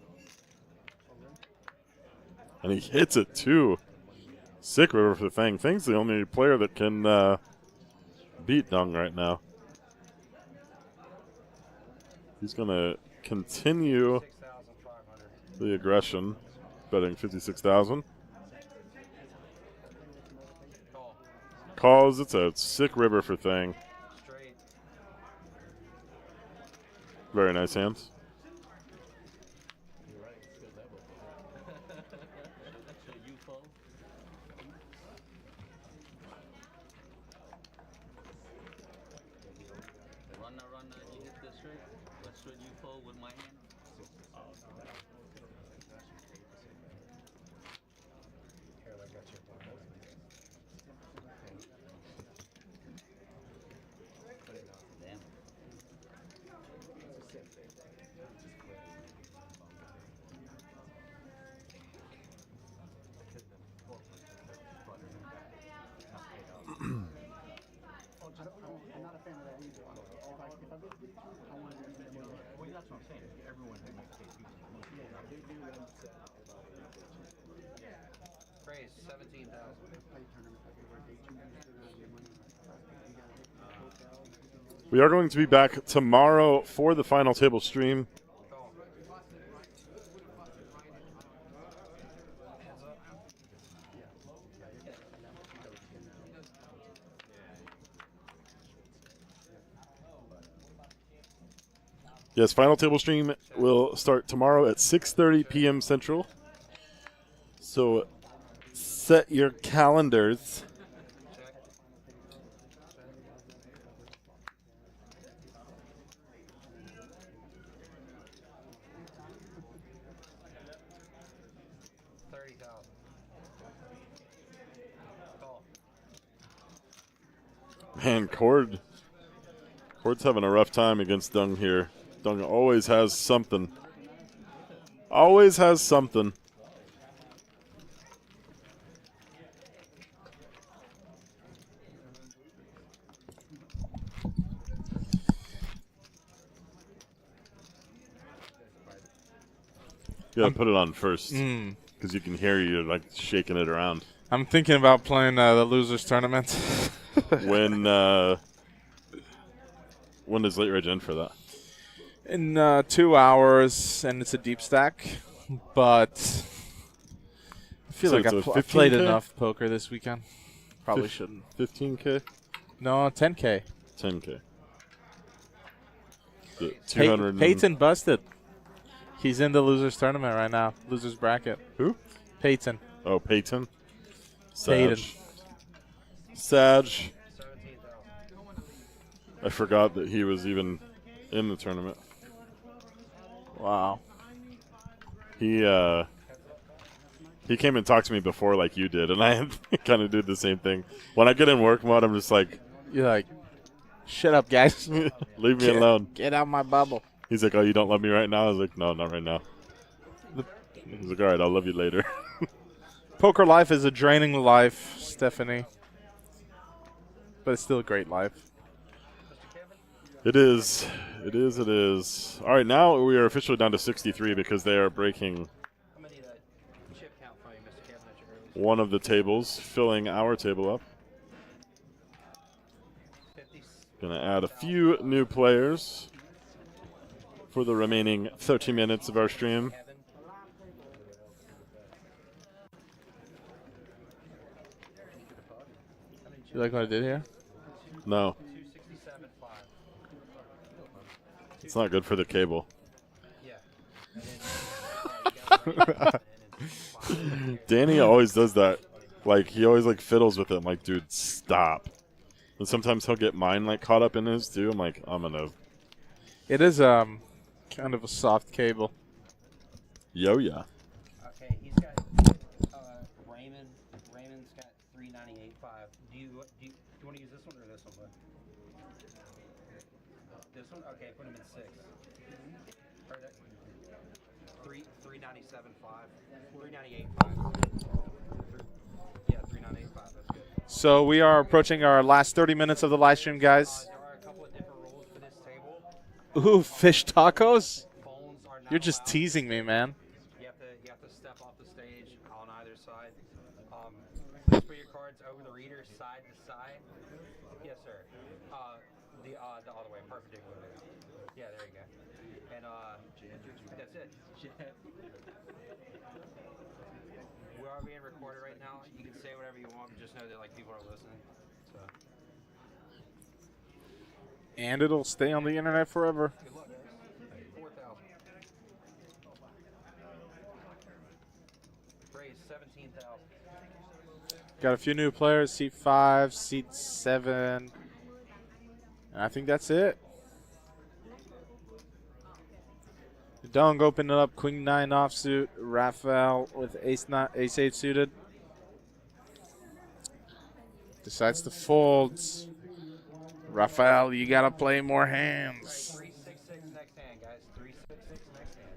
And he hits it too. Sick river for Fang. Fang's the only player that can beat Dong right now. He's going to continue 6,500. the aggression, betting 56,000. Call. Calls. It's a sick river for Thang. Straight. Very nice hands. Run, you hit this straight. What should you fold with my hand? Here, I got your phone. Damn. I'm not a fan of that either. If I get beat, I want to be more. Well, that's what I'm saying. Everyone who makes case beats you. Yeah, they do what I'm saying. Price 17,000. Play tournaments like where they choose to get money. You gotta hit the hotel. We are going to be back tomorrow for the final table stream. Call. Hands up. Yes, final table stream will start tomorrow at 6:30 p.m. Central. So set your calendars. Check. $30,000. Call. Man, Cord's having a rough time against Dung here. Dung always has something. Always has something. You gotta put it on first, because you can hear you like shaking it around. I'm thinking about playing the losers tournament. When does Late Reg end for that? In 2 hours, and it's a deep stack. But I feel So like it's a I played 15K? enough poker this weekend. Probably shouldn't. 15K? No, 10K. 10K. The 200 and- Peyton busted. He's in the losers tournament right now. Losers bracket. Who? Peyton. Oh, Peyton. Peyton. Sag. 17,000. I forgot that he was even in the tournament. Wow. He came and talked to me before like you did, and I kind of did the same thing. When I get in work mode, I'm just like, You're like, shut up, guys. leave me alone. Get out my bubble. He's like, oh, you don't love me right now? I was like, no, not right now. He's like, all right, I'll love you later. Poker life is a draining life, Stephanie. But it's still a great life. It is. It is. It is. All right, now we are officially down to 63 because they are breaking I'm going to need a chip count from you, Mr. Kevin, at your earliest. one of the tables, filling our table up. 50, Gonna add a few new players for the remaining 30 minutes of our stream. You like what I did here? No, 267.5. it's not good for the cable. Yeah. Danny always does that. Like, he always, like, fiddles with it. I'm like, dude, stop. And sometimes he'll get mine, like, caught up in his, too. I'm like, I'm gonna... It is kind of a soft cable. Yo, yeah. Okay, he's got Raymond. Raymond's got 398.5. Do you want to use this one or this one? Bud? This one? Okay, put him in 6. Or that, 397.5. 398.5. Yeah, 398.5. That's good. So we are approaching our last 30 minutes of the live stream, guys. There are a couple of different rules for this table. Ooh, fish tacos? Phones are not You're just allowed. teasing me, man. You have to step off the stage on either side. Please put your cards over the reader, side to side. Yes, sir. The other way, perpendicular. Yeah, there you go. And that's it. We are being recorded right now. You can say whatever you want, but just know that like people are listening. So And it'll stay on the internet forever. good luck, guys. 4,000. Raise 17,000. Got a few new players, seat 5, seat 7. And I think that's it. Dong opened it up, Queen 9 offsuit, Raphael with Ace 8 suited. Decides to fold. Raphael, you gotta play more hands. 366 next hand, guys. 366 next hand.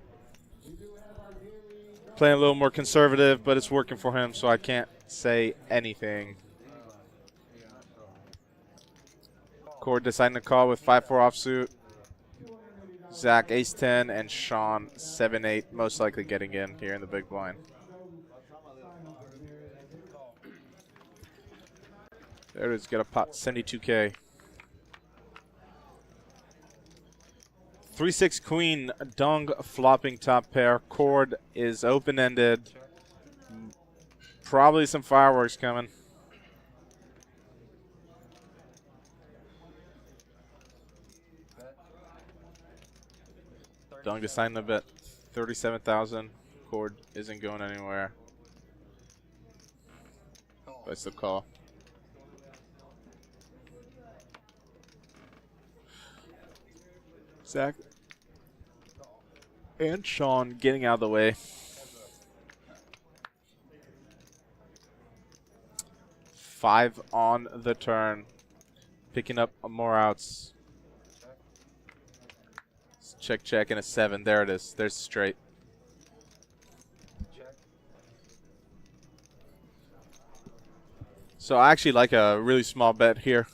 Playing a little more conservative, but it's working for him, so I can't say anything. Cord deciding to call with 5-4 offsuit. Zach Ace 10 and Sean 7-8, most likely getting in here in the big blind. There it is, got a pot 72K. 3-6 queen, Dong flopping top pair. Cord is open-ended. Probably some fireworks coming. Dong deciding to bet 37,000. Cord isn't going anywhere. That's the call. Zach and Sean getting out of the way. 5 on the turn. Picking up more outs. Check, check, and a 7. There it is. There's straight. Check. So I actually like a really small bet here.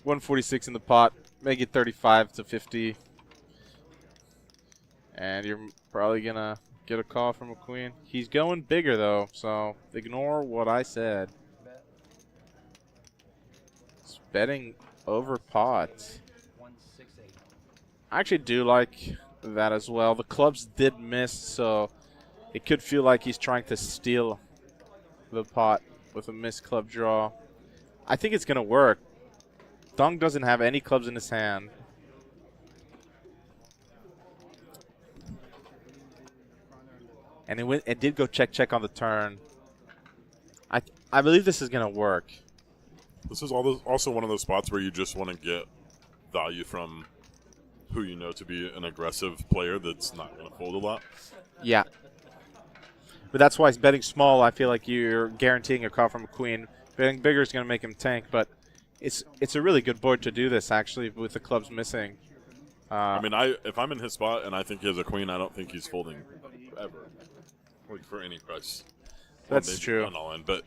146 in the pot. Make it 35 to 50. And you're probably going to get a call from a queen. He's going bigger, though, so ignore what I said. Bet. It's betting over pot. 168. I actually do like that as well. The clubs did miss, so it could feel like he's trying to steal the pot with a missed club draw. I think it's going to work. Dong doesn't have any clubs in his hand. And it did go check, check on the turn. I believe this is going to work. This is also one of those spots where you just want to get value from who you know to be an aggressive player that's not going to fold a lot. Yeah. But that's why he's betting small. I feel like you're guaranteeing a call from a queen. Betting bigger is going to make him tank, but it's a really good board to do this, actually, with the clubs missing. I mean, if I'm in his spot and I think he has a queen, I don't think he's folding ever, like for any price. That's maybe true. on all in, but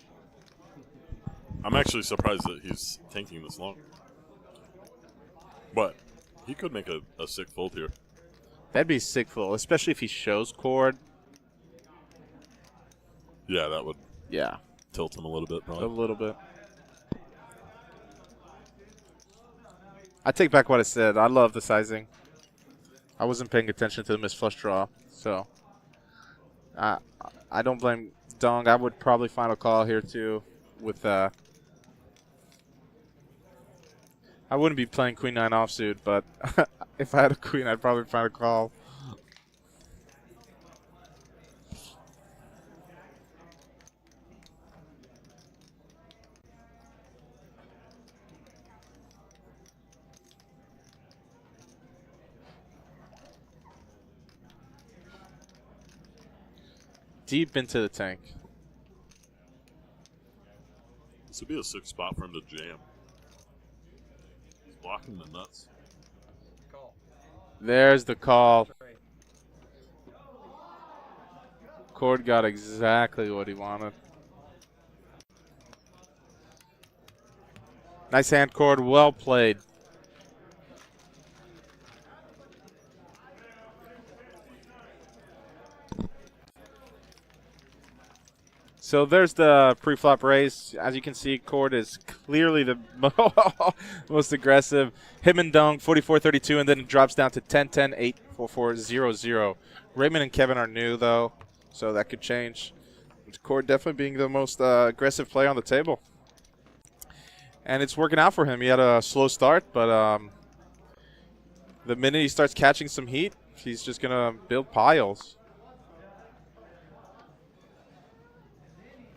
I'm actually surprised that he's tanking this long. But he could make a sick fold here. That'd be sick full, especially if he shows cord. Yeah, that would Yeah, tilt him a little bit, a probably. little bit. I take back what I said. I love the sizing. I wasn't paying attention to the missed flush draw, so I don't blame Dong. I would probably final call here too. With I wouldn't be playing Queen 9 offsuit, but if I had a queen, I'd probably final call. Deep into the tank. This would be a sick spot for him to jam. He's blocking the nuts. Call. There's the call. Straight. Cord got exactly what he wanted. Nice hand, Cord. Well played. So there's the pre-flop raise. As you can see, Cord is clearly the most aggressive. Him and Dong, 44-32, and then it drops down to 10-10, 8-4-4-0-0. Raymond and Kevin are new, though, so that could change. Cord definitely being the most aggressive player on the table. And it's working out for him. He had a slow start, but the minute he starts catching some heat, he's just going to build piles.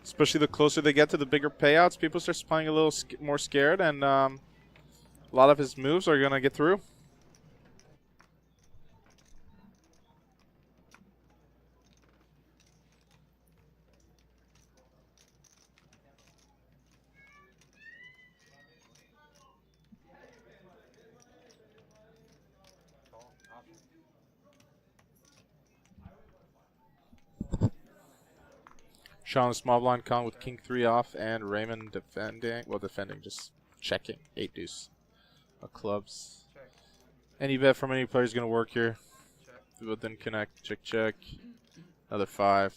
Especially the closer they get to the bigger payouts, people start playing a little more scared, and a lot of his moves are going to get through. Call. Option. Sean small blind calling with king 3 off, and Raymond defending. Well, defending, just checking. 8 deuce of clubs. Check. Any bet from any player is going to work here. Check. But then connect. Check, check. Another 5.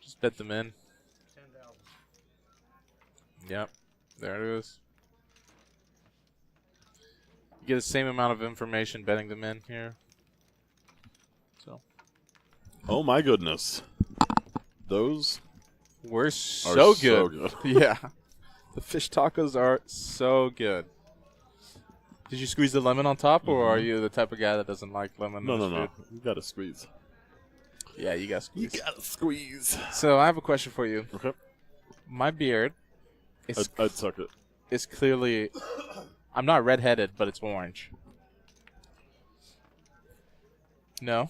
Just bet them in. 10,000. Yep. There it is. You get the same amount of information betting them in here. So. Oh my goodness. Those We're are so good. so good. Yeah. The fish tacos are so good. Did you squeeze the lemon on top, or are you the type of guy that doesn't like lemon? No, in no, his no. food? You gotta squeeze. Yeah, you got squeeze. gotta squeeze. So I have a question for you. Okay. My beard is I'd suck it. is clearly. I'm not redheaded, but it's orange. No.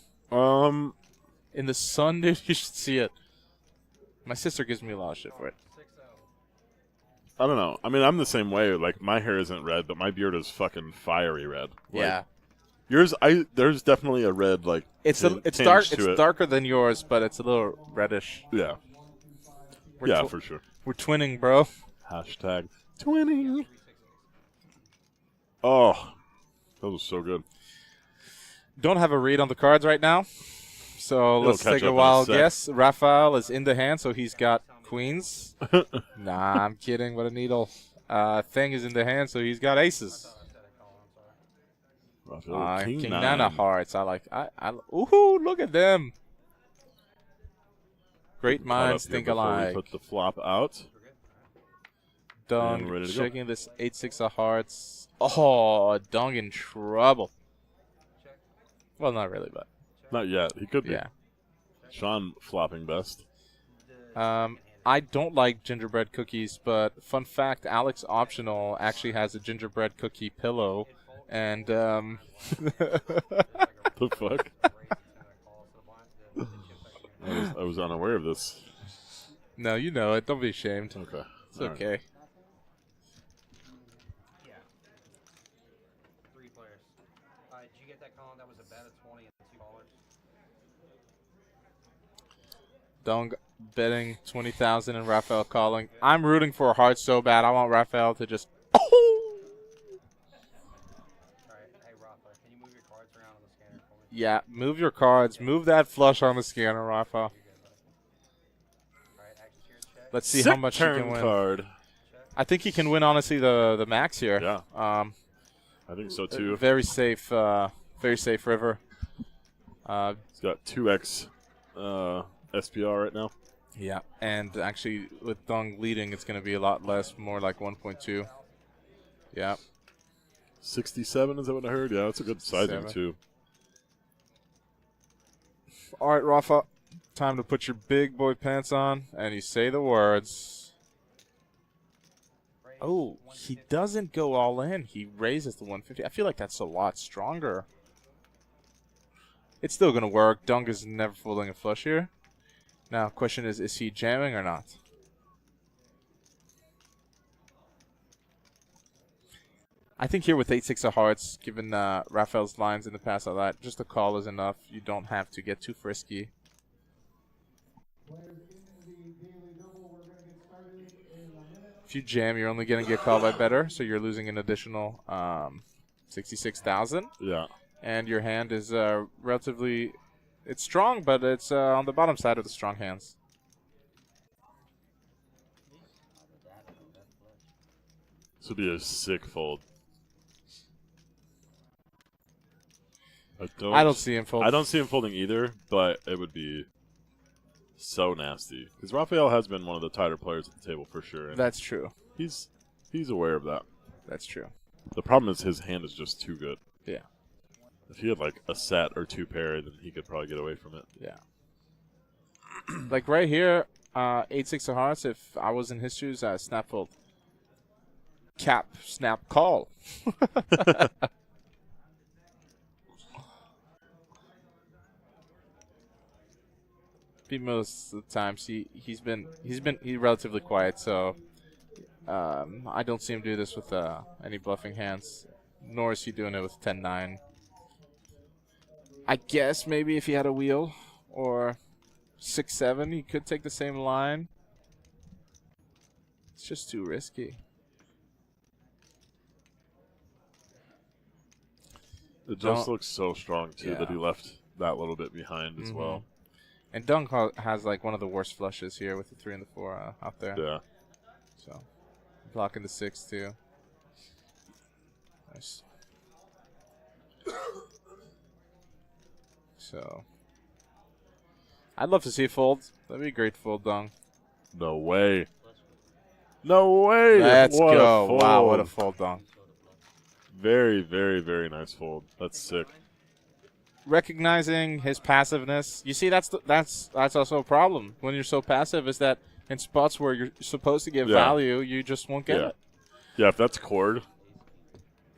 In the sun, dude, you should see it. My sister gives me a lot of shit for it. 6-0. I don't know. I mean, I'm the same way. Like, my hair isn't red, but my beard is fucking fiery red. Like, Yeah. Yours, there's definitely a red, like, It's tinge dark. to It's it. darker than yours, but it's a little reddish. Yeah. We're Yeah, tw- for sure. We're twinning, bro. Hashtag twinning. Oh, that was so good. Don't have a read on the cards right now, so It'll let's catch take up a in a wild sec. guess. Raphael is in the hand, so he's got queens. Nah, I'm kidding. What a needle. Thing is in the hand, so he's got aces. I said a call. I'm sorry. Raphael, King nine. nine of hearts. I like. Ooh, look at them. Great Caught minds up here think before we alike. Put the flop out. We're good. Dong And ready to go. shaking this 8-6 of hearts. Oh, Dong in trouble. Check. Well, not really, but Not yet. He could be. yeah. Sean flopping best. I don't like gingerbread cookies, but fun fact, Alex Optional actually has a gingerbread cookie pillow, and The fuck? I was unaware of this. no, you know it. Don't be ashamed. Okay. It's All right. okay. Yeah. 3 players. Did you get that call? That was a bet of 20 and 2 callers. Dong betting 20,000 and Raphael calling. I'm rooting for hearts so bad. I want Raphael to just. All right. Hey, Rafa, can you move your cards around on the scanner for me? Yeah, move your cards. Move that flush on the scanner, Raphael. You're good, buddy. All right. Action cheers. Check. Let's see Sick how much he turn can win. card. I think he can win, honestly, the max here. Yeah. I think so too. Very safe river. He's got 2x SPR right now. Yeah, and actually with Dong leading, it's going to be a lot less, more like 1.2. Yeah. 67, is that what I heard? Yeah, that's a good sizing 67. too. All right, Rafa, time to put your big boy pants on, and you say the words. Oh, he doesn't go all in. He raises the 150. I feel like that's a lot stronger. It's still going to work. Dong is never folding a flush here. Now, question is he jamming or not? I think here with 8-6 of hearts, given Rafael's lines in the past like that, just a call is enough. You don't have to get too frisky. If you jam, you're only going to get called by better, so you're losing an additional 66,000. Yeah. And your hand is relatively, it's strong, but it's on the bottom side of the strong hands. This would be a sick fold. I don't see him folding. I don't see him folding either, but it would be so nasty. Because Rafael has been one of the tighter players at the table for sure. That's true. He's aware of that. That's true. The problem is his hand is just too good. Yeah. If he had like a set or 2 pair, then he could probably get away from it. Yeah. Like right here, 8-6 of hearts, if I was in his shoes, snap fold. Cap, snap, call. Most of the times he's been relatively quiet, so I don't see him do this with any bluffing hands, nor is he doing it with 10-9. I guess maybe if he had a wheel or 6-7, he could take the same line. It's just too risky. It just looks so strong too that Yeah. he left that little bit behind as well. And Dunk has like one of the worst flushes here with the 3 and the 4 out there. Yeah. So blocking the 6 too. Nice. So I'd love to see a fold. That'd be a great fold, Dunk. No way. No way. Let's What go. a fold. Wow, what a fold, Dunk. Very, very, very nice fold. That's sick. Recognizing his passiveness. You see, that's also a problem when you're so passive. Is that in spots where you're supposed to give value, you just won't get it. Yeah, if that's cord.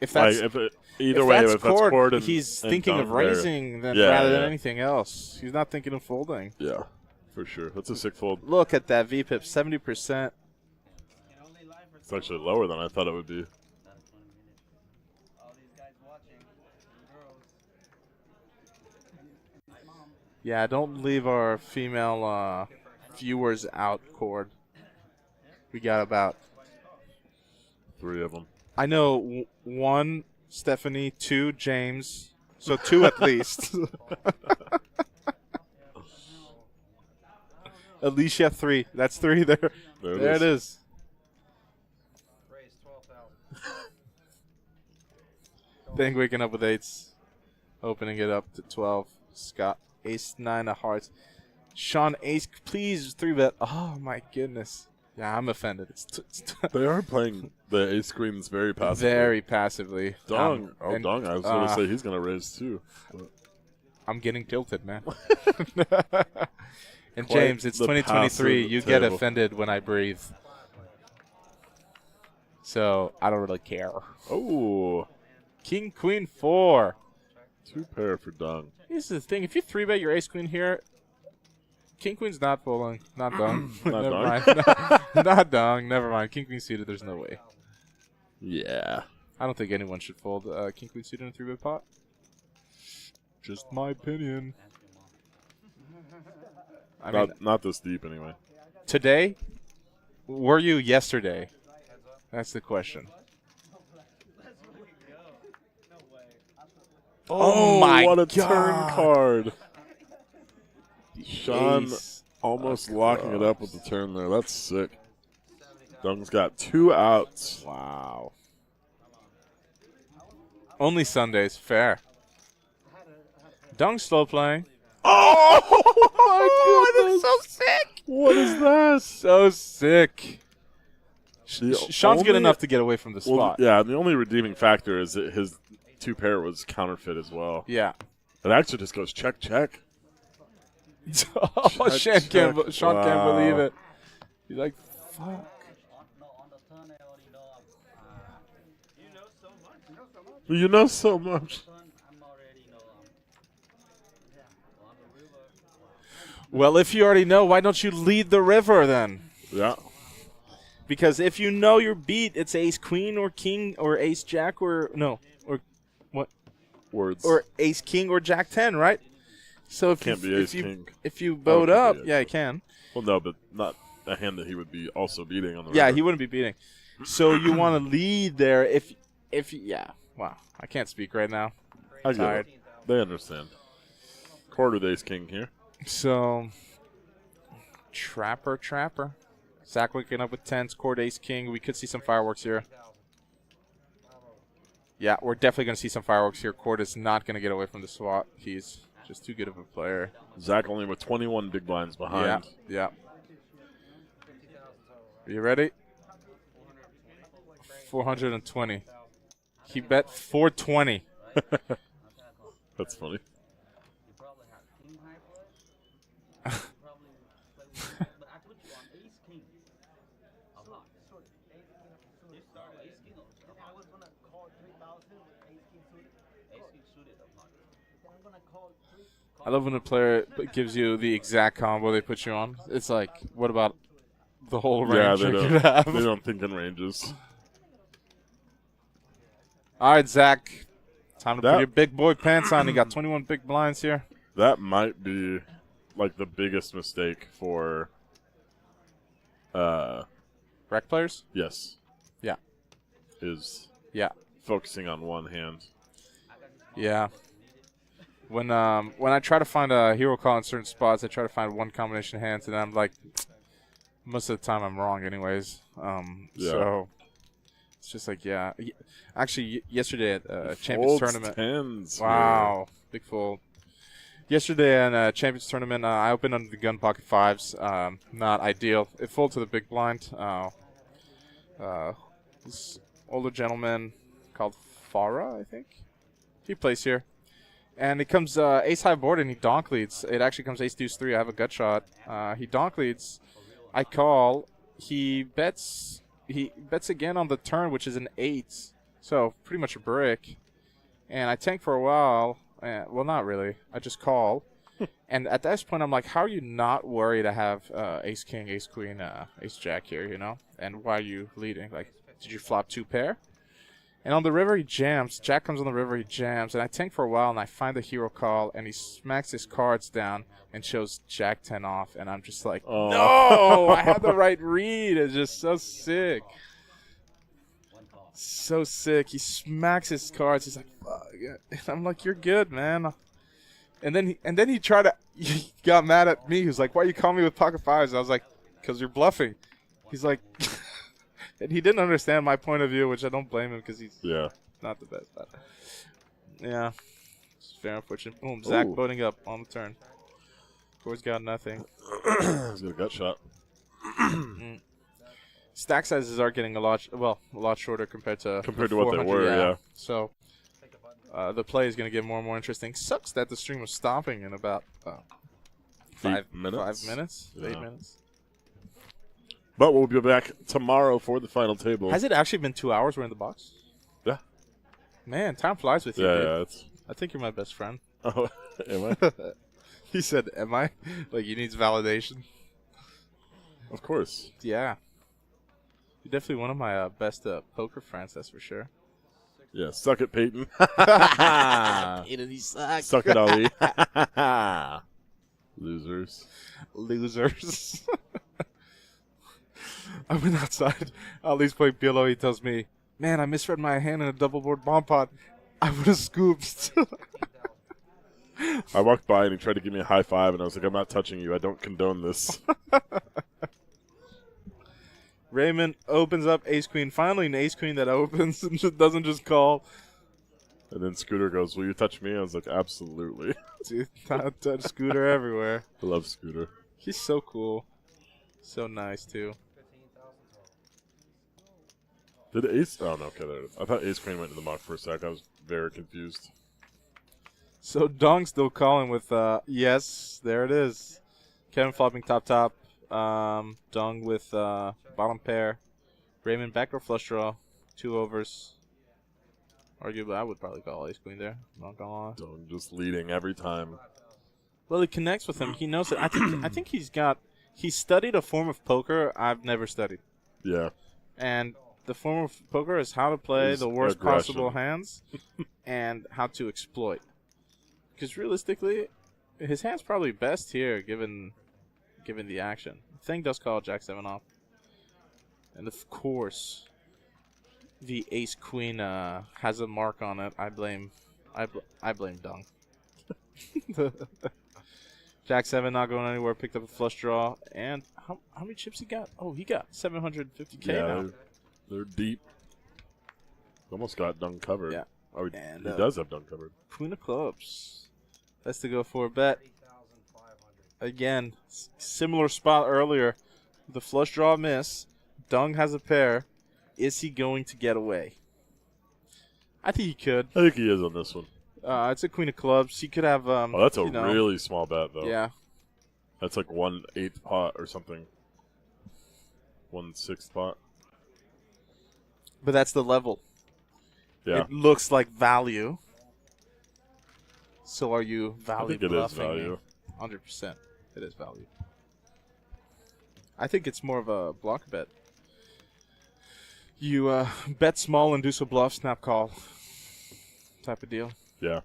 If that's if that's cord, and, he's and thinking dunk of raising there. rather than anything else. He's not thinking of folding. Yeah, for sure. That's a sick fold. Look at that VPIP, 70%. It's actually lower than I thought it would be. Yeah, don't leave our female viewers out, Cord. We got about 3 of them. I know 1, Stephanie, 2, James. So 2 at least. Alicia, 3. That's 3 there. There it is. Raise 12,000. Then waking up with 8s. Opening it up to 12. Scott, ace 9 of hearts. Sean, ace, please 3-bet. Oh, my goodness. Yeah, I'm offended. They are playing the ace queens very passively. Very passively. Dong. Dong. I was going to say he's going to raise too. I'm getting tilted, man. And James, it's 2023. You get offended when I breathe. So I don't really care. Oh. King, Queen, 4. 2 pair for Dong. This is the thing. If you 3-bet your ace queen here, King Queen's not folding. Not Dong. Not Never Dong? mind. Not Dong. Never mind. King Queen suited. There's no way. Yeah. I don't think anyone should fold King Queen suited in a 3-bet pot. Just my opinion. I mean, Not this deep anyway. today? Were you yesterday? That's the question. Oh, my what a God. turn card. Sean Ace almost of locking it up with the turn there. That's sick. Dung's got 2 outs. Wow. Only Sundays. Fair. Dung's still playing. Oh, my goodness. that's so sick. What is that? So sick. The Sean's good only- enough to get away from the Well, spot. yeah, the only redeeming factor is that his 2-pair was counterfeit as well. Yeah. It actually just goes check, check. Oh, Sean can't Wow. believe it. He's like, fuck. On the turn, I already know. You know so much. You know so much. Turn, I'm already know. On the river. Well, if you already know, why don't you lead the river then? Yeah. Because if you know your beat, it's ace queen or king or ace jack or no or what Words. or ace king or jack 10, right? So if Can't you, be if ace you king. if you Oh, it boat could be up, ace. yeah, you can. Well, no, but not a hand that he would be also beating on the Yeah, river. he wouldn't be beating. So you want to lead there if yeah. Wow, I can't speak right now. I get tired. it. They understand. Quarter the ace king here. So trapper. Zach waking up with 10s, court ace king. We could see some fireworks here. Yeah, we're definitely going to see some fireworks here. Court is not going to get away from the swat. He's just too good of a player. Zach only with 21 big blinds behind. Yeah. Are you ready? 420. He bet 420. That's funny. You probably have king high flush. You probably play with, but I put you on ace king. A lot. You start ace king. I was gonna call 3,000 with ace king suited. Ace king suited a lot. Then I'm gonna call 3. I love when a player gives you the exact combo they put you on. It's like, what about the whole Yeah, range they you don't. could have? They don't think in ranges. All right, Zach. Time to That- put your big boy pants on. You got 21 big blinds here. That might be like the biggest mistake for. Rec players? Yes. Yeah. Is Yeah. focusing on one hand. Yeah. When I try to find a hero call in certain spots, I try to find one combination of hands, and I'm like, most of the time I'm wrong anyways. Yeah. So it's just like, yeah. Actually, yesterday at Champions Folds Tournament. tens. Wow. Big fold. Yesterday in a Champions Tournament, I opened under the gun pocket fives. Not ideal. It folded to the big blind. This older gentleman called Farah, I think. He plays here. And it comes ace high board and he donk leads. It actually comes ace deuce 3. I have a gut shot. He donk leads. I call. He bets again on the turn, which is an 8. So pretty much a brick. And I tank for a while. Well, not really. I just call. And at this point, I'm like, how are you not worried to have ace king, ace queen, ace jack here, you know? And why are you leading? Like, did you flop 2 pair? And on the river, he jams. Jack comes on the river, he jams. And I tank for a while, and I find the hero call, and he smacks his cards down and shows Jack 10 off. And I'm just like, Oh. no, I had the right read. It's just so sick. So sick. He smacks his cards. He's like, fuck. Yeah. And I'm like, you're good, man. And then he tried to, he got mad at me. He was like, why you call me with pocket fives? I was like, because you're bluffing. He's like, and he didn't understand my point of view, which I don't blame him because he's Yeah. not the best. But yeah, it's very unfortunate. Boom, Zach Ooh. voting up on the turn. Core's got nothing. He's got a gut shot. Stack sizes are getting a lot shorter compared to Compared the to what they 400, were, yeah. So the play is going to get more and more interesting. Sucks that the stream was stopping in about 5 minutes? 5 minutes, Yeah. 8 minutes. But we'll be back tomorrow for the final table. Has it actually been 2 hours we're in the box? Yeah. Man, time flies with you, Yeah, dude. yeah. It's, I think you're my best friend. oh, am I? He said, am I? Like, he needs validation. Of course. Yeah. You're definitely one of my best poker friends, that's for sure. Yeah, suck it, Peyton. He sucks. Suck it, Ali. Losers. Losers. I went outside. Ali's playing PLO. He tells me, man, I misread my hand in a double board bomb pot. I would have scooped. I walked by and he tried to give me a high five, and I was like, I'm not touching you. I don't condone this. Raymond opens up ace queen. Finally, an ace queen that opens and just doesn't just call. And then Scooter goes, "Will you touch me?" I was like, "Absolutely." Dude, touch Scooter everywhere. I love Scooter. He's so cool. So nice, too. 15,000 total. Did Ace? Oh no, okay, there it is. I thought Ace Queen went to the muck for a sec. I was very confused. So Dong still calling with, yes, there it is. Kevin flopping top. Dong with bottom pair. Raymond backdoor flush draw. 2 overs. Arguably, I would probably call Ace Queen there. Not gonna lie. Dong just leading every time. Well, it connects with him. He knows it. I think he's studied a form of poker I've never studied. Yeah. And the form of poker is how to play Is the worst aggression. possible hands and how to exploit. Because realistically, his hand's probably best here given the action. Thing does call Jack 7 off. And of course, the Ace Queen has a mark on it. I blame Dong. Jack 7 not going anywhere. Picked up a flush draw. And how many chips he got? Oh, he got 750K Yeah, now. they're deep. Almost got Dong covered. Yeah. Oh, he And, does have Dong covered. Queen of clubs. That's to go for a bet. 3,500. Again, similar spot earlier. The flush draw miss. Dong has a pair. Is he going to get away? I think he could. I think he is on this one. It's a queen of clubs. He could have. Oh, that's a you know, really small bet, though. Yeah. That's like 1/8 pot or something. 1/6 pot. But that's the level. Yeah. It looks like value. So are you I value think it is bluffing value. me? 100%. It is value. I think it's more of a block bet. You bet small, induce a bluff, snap call type of deal. Yeah.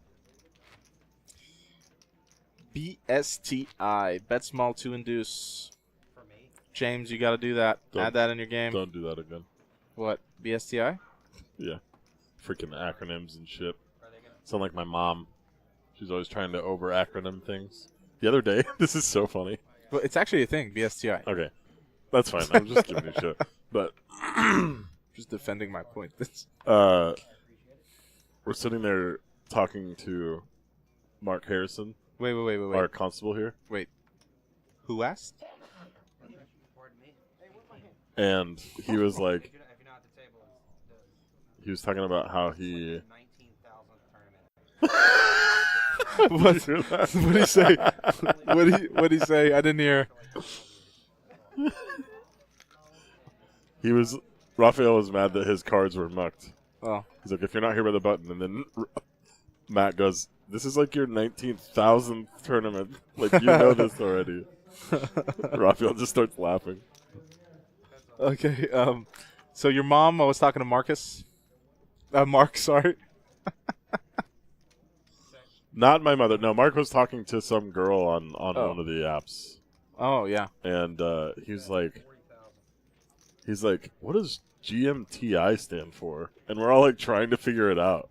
BSTI, bet small to induce. For me, James, you got to do that. Don't- Add that in your game. Don't do that again. What? BSTI? Yeah. Freaking acronyms and shit. are they gonna? Sound like my mom. She's always trying to over acronym things. The other day, this is so funny. Well, it's actually a thing, BSTI. Okay. That's fine. I'm just giving you shit. But Just defending my point. we're sitting there talking to Mark Harrison, Wait. our constable here, Who asked? Pardon me. and he was like, If you're not at the table, he was talking about how he. 19,000th tournament. What did he say? What did he say? I didn't hear. He was. Raphael was mad that his cards were mucked. Oh. He's like, if you're not here by the button, and then Matt goes, "This is like your 19,000th tournament. Like you know this already." Raphael just starts laughing. Okay. So your mom was talking to Marcus. Mark, sorry. Not my mother. No, Mark was talking to some girl on Oh. one of the apps, Oh yeah. and he's like, "What does GMTI stand for?" And we're all like trying to figure it out.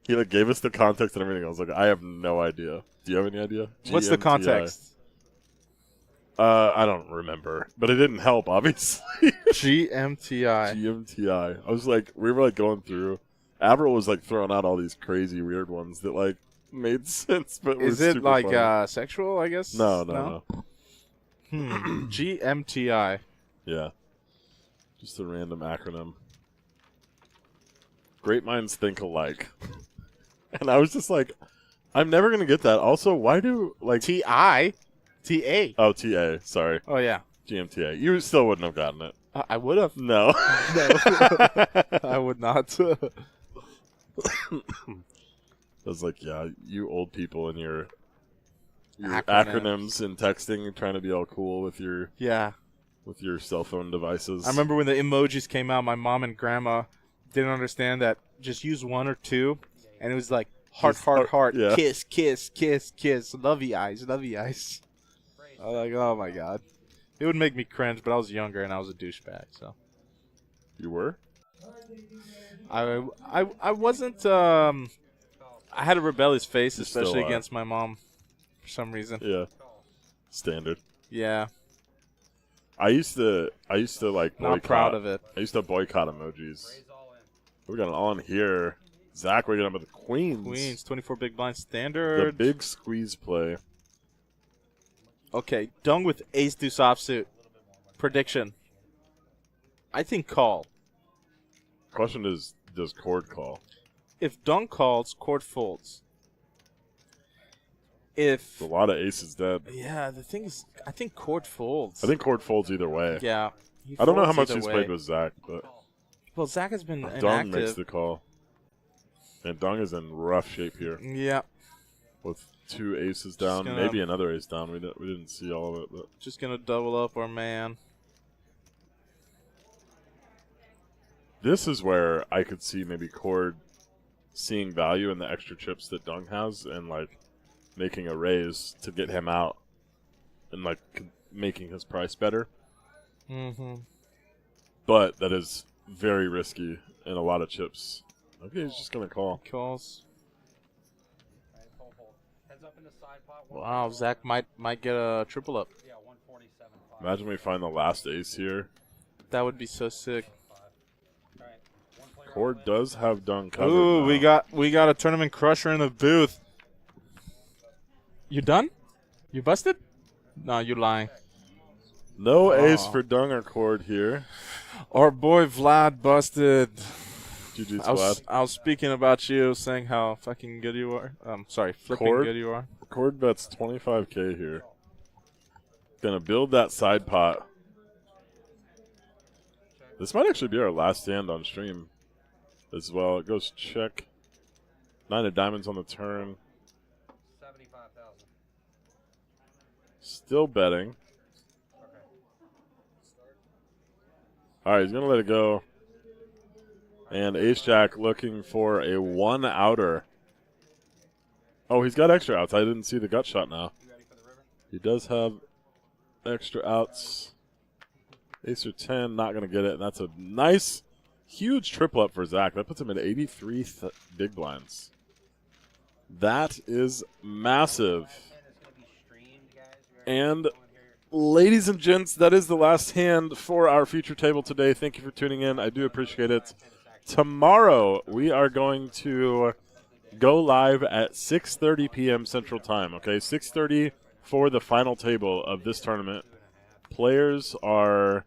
He like gave us the context and everything. I was like, I have no idea. Do you have any idea? What's the GMTI. context? I don't remember, but it didn't help. Obviously, GMTI. GMTI. I was like, we were like going through. Avril was like throwing out all these crazy weird ones that like made sense, but Is was it super like funny. sexual? I guess. No. GMTI. Yeah. Just a random acronym. Great minds think alike. And I was just like, I'm never going to get that. Also, why do, like... TI. TA. Oh, TA. Sorry. Oh yeah. GMTA. You still wouldn't have gotten it. I would have. No. I would not. I was like, yeah, you old people and your Acronyms. acronyms and texting, trying to be all cool with your Yeah. cell phone devices. I remember when the emojis came out, my mom and grandma didn't understand that just use one or two, and it was like heart, Just heart, heart, yeah. kiss, kiss, kiss, kiss, lovey eyes, lovey eyes. I was like, oh my god. It would make me cringe, but I was younger and I was a douchebag, so. You were? I wasn't, I had a rebellious face, You still especially are. against my mom for some reason. Yeah. Standard. Yeah. I used to like boycott. Not proud of it. I used to boycott emojis. Raise all in. We got it on here. Zach waking up with the queens. Queens, 24 big blind The standard. big squeeze play. Okay, Dung with ace deuce offsuit. Prediction. I think call. Question is, does Cord call? If Dung calls, Court folds. If A lot of aces dead. yeah, the thing is, I think Court folds. I think Cord folds either way. yeah. He I don't know how folds much either he's way. played with Zach, but Well, Zach has been Dung inactive. makes the call. And Dung is in rough shape here Yeah, with 2 aces down, gonna- maybe another ace down. We didn't see all of it, but just gonna double up our man. this is where I could see maybe Cord seeing value in the extra chips that Dung has and like making a raise to get him out and like making his price better. Mm-hmm. But that is very risky and a lot of chips. Okay, he's just gonna call. Calls. Alright, fold. Heads up in the side pot. Wow, Zach might get a triple up. Yeah, 147.5. Imagine we find the last ace here. That would be so sick. Alright, one player Cord all in. does have Dung covered. Ooh, now. we got a tournament crusher in the booth. You done? You busted? No, you lying. No ace Aw. for Dung or Cord here. Our boy Vlad busted. GG's I was Vlad. speaking about you, saying how fucking good you are. Sorry, flipping Cord? good you are. Cord bets 25K here. Gonna build that side pot. This might actually be our last hand on stream as well. It goes check. 9 of diamonds on the turn. 75,000. Still betting. Okay. All right, he's going to let it go. And ace-jack looking for a 1-outer. Oh, he's got extra outs. I didn't see the gut shot now. You ready for the river? He does have extra outs. Ace or 10, not going to get it. And that's a nice, huge triple up for Zach. That puts him at 83 big blinds. That is massive. And it's going to be streamed, guys. You already And know here. ladies and gents, that is the last hand for our feature table today. Thank you for tuning in. I do appreciate it. Tomorrow, we are going to go live at 6:30 p.m. Central Time, okay? 6:30 for the final table of this tournament. Players are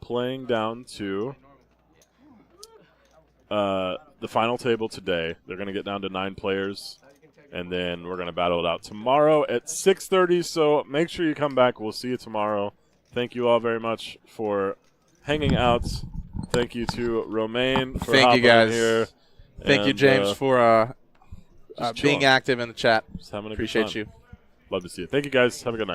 playing down to the final table today. They're going to get down to 9 players, and then we're going to battle it out tomorrow at 6:30. So make sure you come back. We'll see you tomorrow. Thank you all very much for hanging out. Thank you to Romaine for Thank you, hopping in guys. here. Thank you, And, James, for just being chilling. active in the chat. Just having a good Appreciate time. you. Love to see you. Thank you, guys. Have a good night.